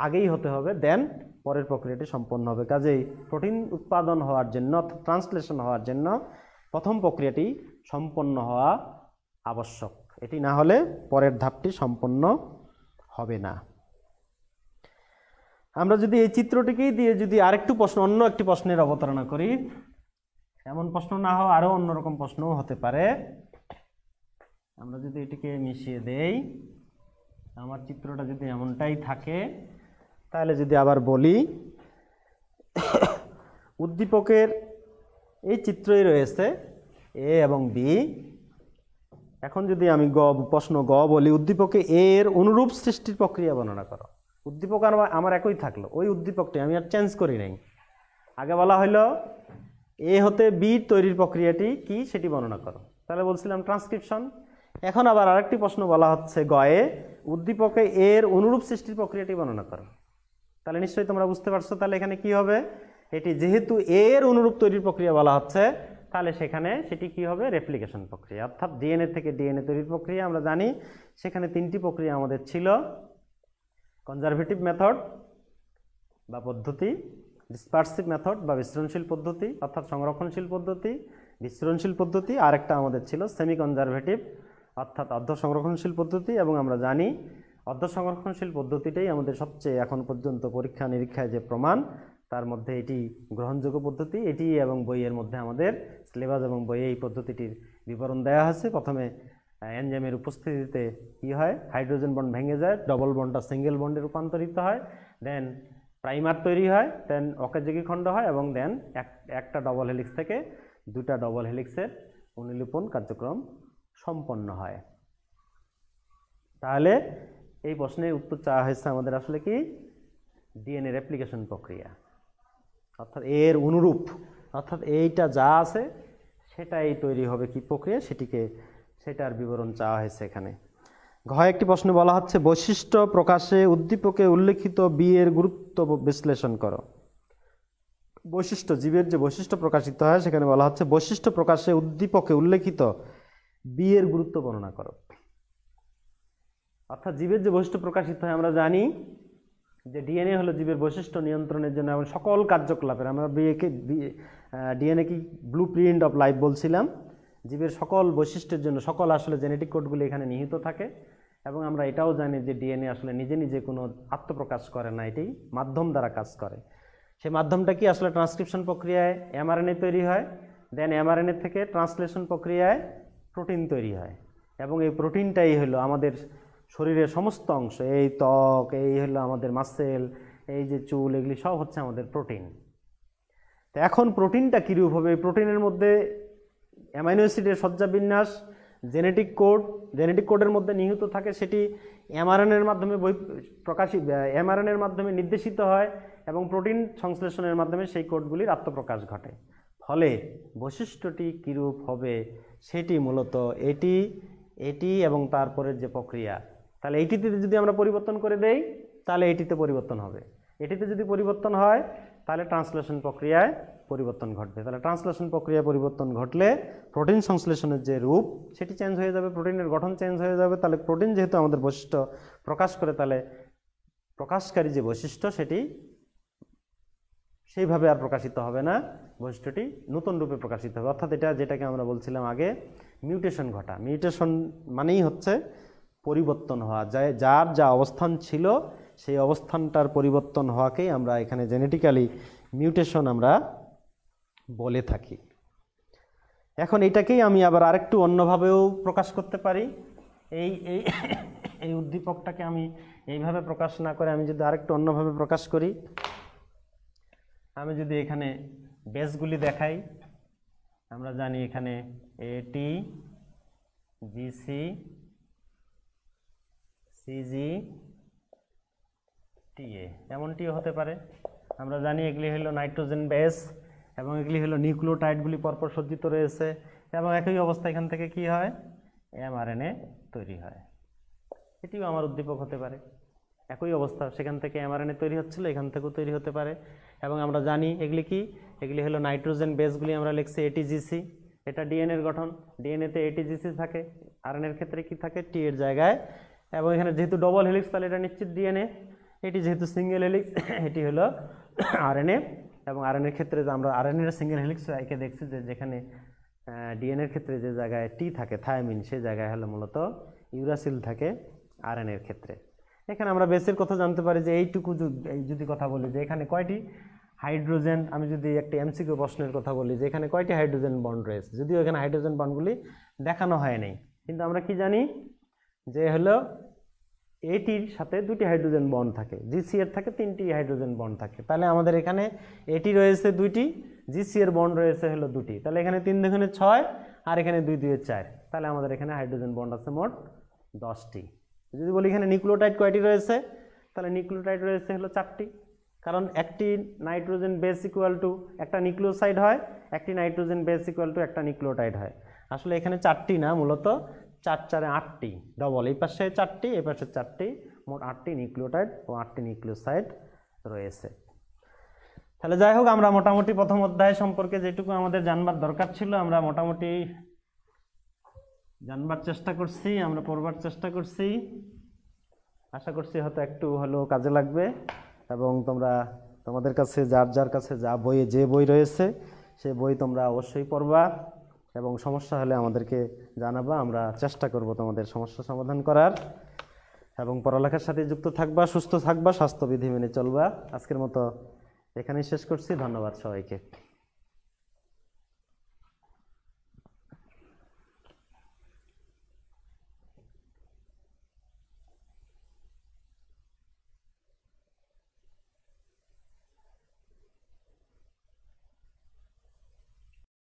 আগেই হতে হবে, দেন পরের প্রক্রিয়াটি সম্পন্ন হবে। কাজেই প্রোটিন উৎপাদন হওয়ার জন্য, অর্থাৎ ট্রান্সলেশন হওয়ার জন্য প্রথম প্রক্রিয়াটি সম্পন্ন হওয়া আবশ্যক। এটি না হলে পরের ধাপটি সম্পন্ন হবে না। আমরা যদি এই চিত্রটিকেই দিয়ে যদি আরেকটু অন্য একটি প্রশ্নের অবতারণা করি, এমন প্রশ্ন না হয় আরও অন্যরকম প্রশ্নও হতে পারে। আমরা যদি এটিকে মিশিয়ে দেই, আমার চিত্রটা যদি এমনটাই থাকে, তাহলে যদি আবার বলি উদ্দীপকের এই চিত্রই রয়েছে এ এবং বি। এখন যদি আমি প্রশ্ন গ বলি উদ্দীপকে এর অনুরূপ সৃষ্টির প্রক্রিয়া বর্ণনা করো। উদ্দীপক আমার একই থাকলো, ওই উদ্দীপকটি আমি আর চেঞ্জ করি নাই। আগে বলা হলো এ হতে বি তৈরির প্রক্রিয়াটি কি সেটি বর্ণনা করো, তাহলে বলছিলাম ট্রান্সক্রিপশন। এখন আবার আরেকটি প্রশ্ন বলা হচ্ছে গয়ে উদ্দীপকে এর অনুরূপ সৃষ্টির প্রক্রিয়াটি বর্ণনা করো। তাহলে নিশ্চয়ই তোমরা বুঝতে পারছো, তাহলে এখানে কি হবে, এটি যেহেতু এর অনুরূপ তৈরির প্রক্রিয়া বলা হচ্ছে, তাহলে সেটি কি হবে, রেপ্লিকেশন প্রক্রিয়া, অর্থাৎ ডিএনএ থেকে ডিএনএ তৈরির প্রক্রিয়া। আমরা জানি সেখানে তিনটি প্রক্রিয়া আমাদের ছিল, কনজারভেটিভ মেথড বা পদ্ধতি, ডিসপার্সিভ মেথড বা বিস্মরণশীল পদ্ধতি অর্থাৎ সংরক্ষণশীল পদ্ধতি, বিস্মরণশীল পদ্ধতি, আর একটা আমাদের ছিল সেমি কনজারভেটিভ অর্থাৎ অর্ধ সংরক্ষণশীল পদ্ধতি। এবং আমরা জানি অর্ধ সংরক্ষণশীল পদ্ধতিটাই আমাদের সবচেয়ে এখন পর্যন্ত পরীক্ষা নিরীক্ষায় যে প্রমাণ, তার মধ্যে এটি গ্রহণযোগ্য পদ্ধতি। এটি এবং বইয়ের মধ্যে আমাদের সিলেবাস এবং বইয়ে এই পদ্ধতিটির বিবরণ দেওয়া আছে। প্রথমে এনজাইমের উপস্থিতিতে কি হয়, হাইড্রোজেন বন্ড ভেঙে যায়, ডবল বন্ডটা সিঙ্গেল বন্ডে রূপান্তরিত হয়, দেন প্রাইমার তৈরি হয়, দেন অকেজকি খণ্ড হয়, এবং দেন একটা ডবল হেলিক্স থেকে দুটা ডবল হেলিক্সের অনুলিপন কার্যক্রম সম্পন্ন হয়। তাহলে এই প্রশ্নের উত্তর চাওয়া হয়েছে আমাদের আসলে কি, ডিএনএ রেপ্লিকেশন প্রক্রিয়া, অর্থাৎ এর অনুরূপ, অর্থাৎ এইটা যা আছে সেটাই তৈরি হবে কি প্রক্রিয়া, সেটার বিবরণ চাওয়া হয়েছে এখানে। ঘয়ে একটি প্রশ্ন বলা হচ্ছে বৈশিষ্ট্য প্রকাশে উদ্দীপকে উল্লেখিত বি এর গুরুত্ব বিশ্লেষণ করো। বৈশিষ্ট্য, জীবের যে বৈশিষ্ট্য প্রকাশিত হয়, সেখানে বলা হচ্ছে বৈশিষ্ট্য প্রকাশে উদ্দীপকে উল্লেখিত বি এর গুরুত্ব বর্ণনা করো। অর্থাৎ জীবের যে বৈশিষ্ট্য প্রকাশিত হয়, আমরা জানি যে ডিএনএ হলো জীবের বৈশিষ্ট্য নিয়ন্ত্রণের জন্য এবং সকল কার্যকলাপের, আমরা ডিএনএ কি ব্লু প্রিন্ট অফ লাইফ বলছিলাম, জীবের সকল বৈশিষ্ট্যের জন্য সকল আসলে জেনেটিক কোডগুলি এখানে নিহিত থাকে। এবং আমরা এটাও জানি যে ডিএনএ আসলে নিজে নিজে কোনো আত্মপ্রকাশ করে না, এটি মাধ্যম দ্বারা কাজ করে। সেই মাধ্যমটা কি আসলে ট্রান্সক্রিপশন প্রক্রিয়ায় এমআরএনএ তৈরি হয়, দেন এমআরএনএ থেকে ট্রান্সলেশন প্রক্রিয়ায় প্রোটিন তৈরি হয়, এবং এই প্রোটিনটাই হলো আমাদের শরীরের সমস্ত অংশ, এই ত্বক, এই হলো আমাদের মাসেল, এই যে চুল, এগুলি সব হচ্ছে আমাদের প্রোটিন। তো এখন প্রোটিনটা কীরূপ হবে? প্রোটিনের মধ্যে অ্যামাইনো অ্যাসিডের সজ্জাবিন্যাস, জেনেটিক কোডের মধ্যে নিহিত থাকে, সেটি এমআরএনএর মাধ্যমে এমআরএনএর মাধ্যমে নির্দেশিত হয় এবং প্রোটিন সংশ্লেষণের মাধ্যমে সেই কোডগুলির আত্মপ্রকাশ ঘটে। ফলে বৈশিষ্ট্যটি কীরূপ হবে সেটি মূলত এটি এবং তারপরের যে প্রক্রিয়া, তাহলে এইটিতে যদি আমরা পরিবর্তন করে দেই তাহলে এটিতে পরিবর্তন হবে, এটিতে যদি পরিবর্তন হয় তাহলে ট্রান্সলেশন প্রক্রিয়ায় পরিবর্তন ঘটবে। তাহলে ট্রান্সলেশন প্রক্রিয়ায় পরিবর্তন ঘটলে প্রোটিন সংশ্লেষণের যে রূপ সেটি চেঞ্জ হয়ে যাবে, প্রোটিনের গঠন চেঞ্জ হয়ে যাবে। তাহলে প্রোটিন যেহেতু আমাদের বৈশিষ্ট্য প্রকাশ করে, তাহলে প্রকাশকারী যে বৈশিষ্ট্য সেটি সেইভাবে আর প্রকাশিত হবে না, বৈশিষ্ট্যটি নতুন রূপে প্রকাশিত হবে। অর্থাৎ এটা যেটাকে আমরা বলছিলাম আগে মিউটেশন ঘটা। মিউটেশন মানেই হচ্ছে পরিবর্তন হওয়া, যার যা অবস্থান ছিল সেই অবস্থানটার পরিবর্তন হওয়াকেই আমরা এখানে জেনেটিক্যালি মিউটেশন আমরা বলে থাকি। এখন এটাকেই আমি আবার আরেকটু অন্যভাবেও প্রকাশ করতে পারি। এই উদ্দীপকটাকে আমি এইভাবে প্রকাশ না করে আমি যদি আরেকটু অন্যভাবে প্রকাশ করি, আমি যদি এখানে বেসগুলি দেখাই, আমরা জানি এখানে এটি, জিসি, সিজি, টিএ, এমনটিও হতে পারে। আমরা জানি এগুলি হলো নাইট্রোজেন বেস এবং এগুলি হলো নিউক্লিওটাইডগুলি পরপর সজ্জিত রয়েছে, এবং একই অবস্থা এখান থেকে কি হয়, এমআরএনএ তৈরি হয়। এটিও আমার উদ্দীপক হতে পারে। একই অবস্থা, সেখান থেকে এমআরএনএ তৈরি হচ্ছিল, এখান থেকেও তৈরি হতে পারে। এবং আমরা জানি এগুলি কি, এগুলি হলো নাইট্রোজেন বেসগুলি আমরা লিখছি এটিজিসি, এটা ডিএনএর গঠন, ডিএনএতে এটিজিসি থাকে, আরএনএর ক্ষেত্রে কি থাকে, টি এর জায়গায়। এবং এখানে যেহেতু ডবল হেলিক্স তাহলে এটা নিশ্চিত ডিএনএ, এটি যেহেতু সিঙ্গেল হেলিক্স এটি হলো আরএনএ। এবং আরএনএর ক্ষেত্রে আমরা আরএনএর সিঙ্গেল হেলিক্স একে দেখছি যে যেখানে ডিএনএর ক্ষেত্রে যে জায়গায় টি থাকে থায়ামিন, সেই জায়গায় হলো মূলত ইউরাসিল থাকে আরএনএর ক্ষেত্রে। এখানে আমরা বেসের কথা জানতে পারি যে এইটুকু যদি কথা বলি যে এখানে কয়টি হাইড্রোজেন, আমি যদি একটি এমসিকিউ প্রশ্নের কথা বলি যে এখানে কয়টি হাইড্রোজেন বন্ড রয়েছে, যদিও এখানে হাইড্রোজেন বন্ডগুলি দেখানো হয় নাই, কিন্তু আমরা কি জানি যে হলো এটির সাথে দুটি হাইড্রোজেন বন্ড থাকে, জিসি এর থাকে তিনটি হাইড্রোজেন বন্ড থাকে। তাহলে আমাদের এখানে এটি রয়েছে দুইটি, জিসি এর বন্ড রয়েছে হলো দুটি, তাহলে এখানে 3 দুগুণে 6 আর এখানে 2 দুয়ে 4, তাহলে আমাদের এখানে হাইড্রোজেন বন্ড আছে মোট 10টি। যদি বলি এখানে নিউক্লিওটাইড কয়টি রয়েছে, তাহলে নিউক্লিওটাইড রয়েছে হলো 4টি, কারণ একটি নাইট্রোজেন বেস ইকুয়াল টু একটা নিউক্লিওসাইড হয়, একটি নাইট্রোজেন বেস ইকুয়াল টু একটা নিউক্লিওটাইড হয়। আসলে এখানে 4টি না, মূলত 4 4 8টি, ডবল, এই পাশে 4টি এই পাশে 4টি, মোট 8টি নিউক্লিওটাইড ও 8টি নিউক্লিওসাইড রয়েছে। তাহলে যাই হোক, আমরা মোটামুটি প্রথম অধ্যায় সম্পর্কে যেটুকু আমাদের জানবার দরকার ছিল আমরা মোটামুটি জানবার চেষ্টা করছি, আমরা পড়বার চেষ্টা করছি। আশা করছি হয়তো একটু হলেও কাজে লাগবে, এবং তোমাদের কাছে যার কাছে যে বই রয়েছে সে বই তোমরা অবশ্যই পড়বা, এবং সমস্যা হলে আমাদেরকে জানাবা, আমরা চেষ্টা করব তোমাদের সমস্যা সমাধান করার। এবং পড়ালেখার সাথে যুক্ত থাকবা, সুস্থ থাকবা, স্বাস্থ্যবিধি মেনে চলবা। আজকের মতো এখানেই শেষ করছি, ধন্যবাদ সবাইকে।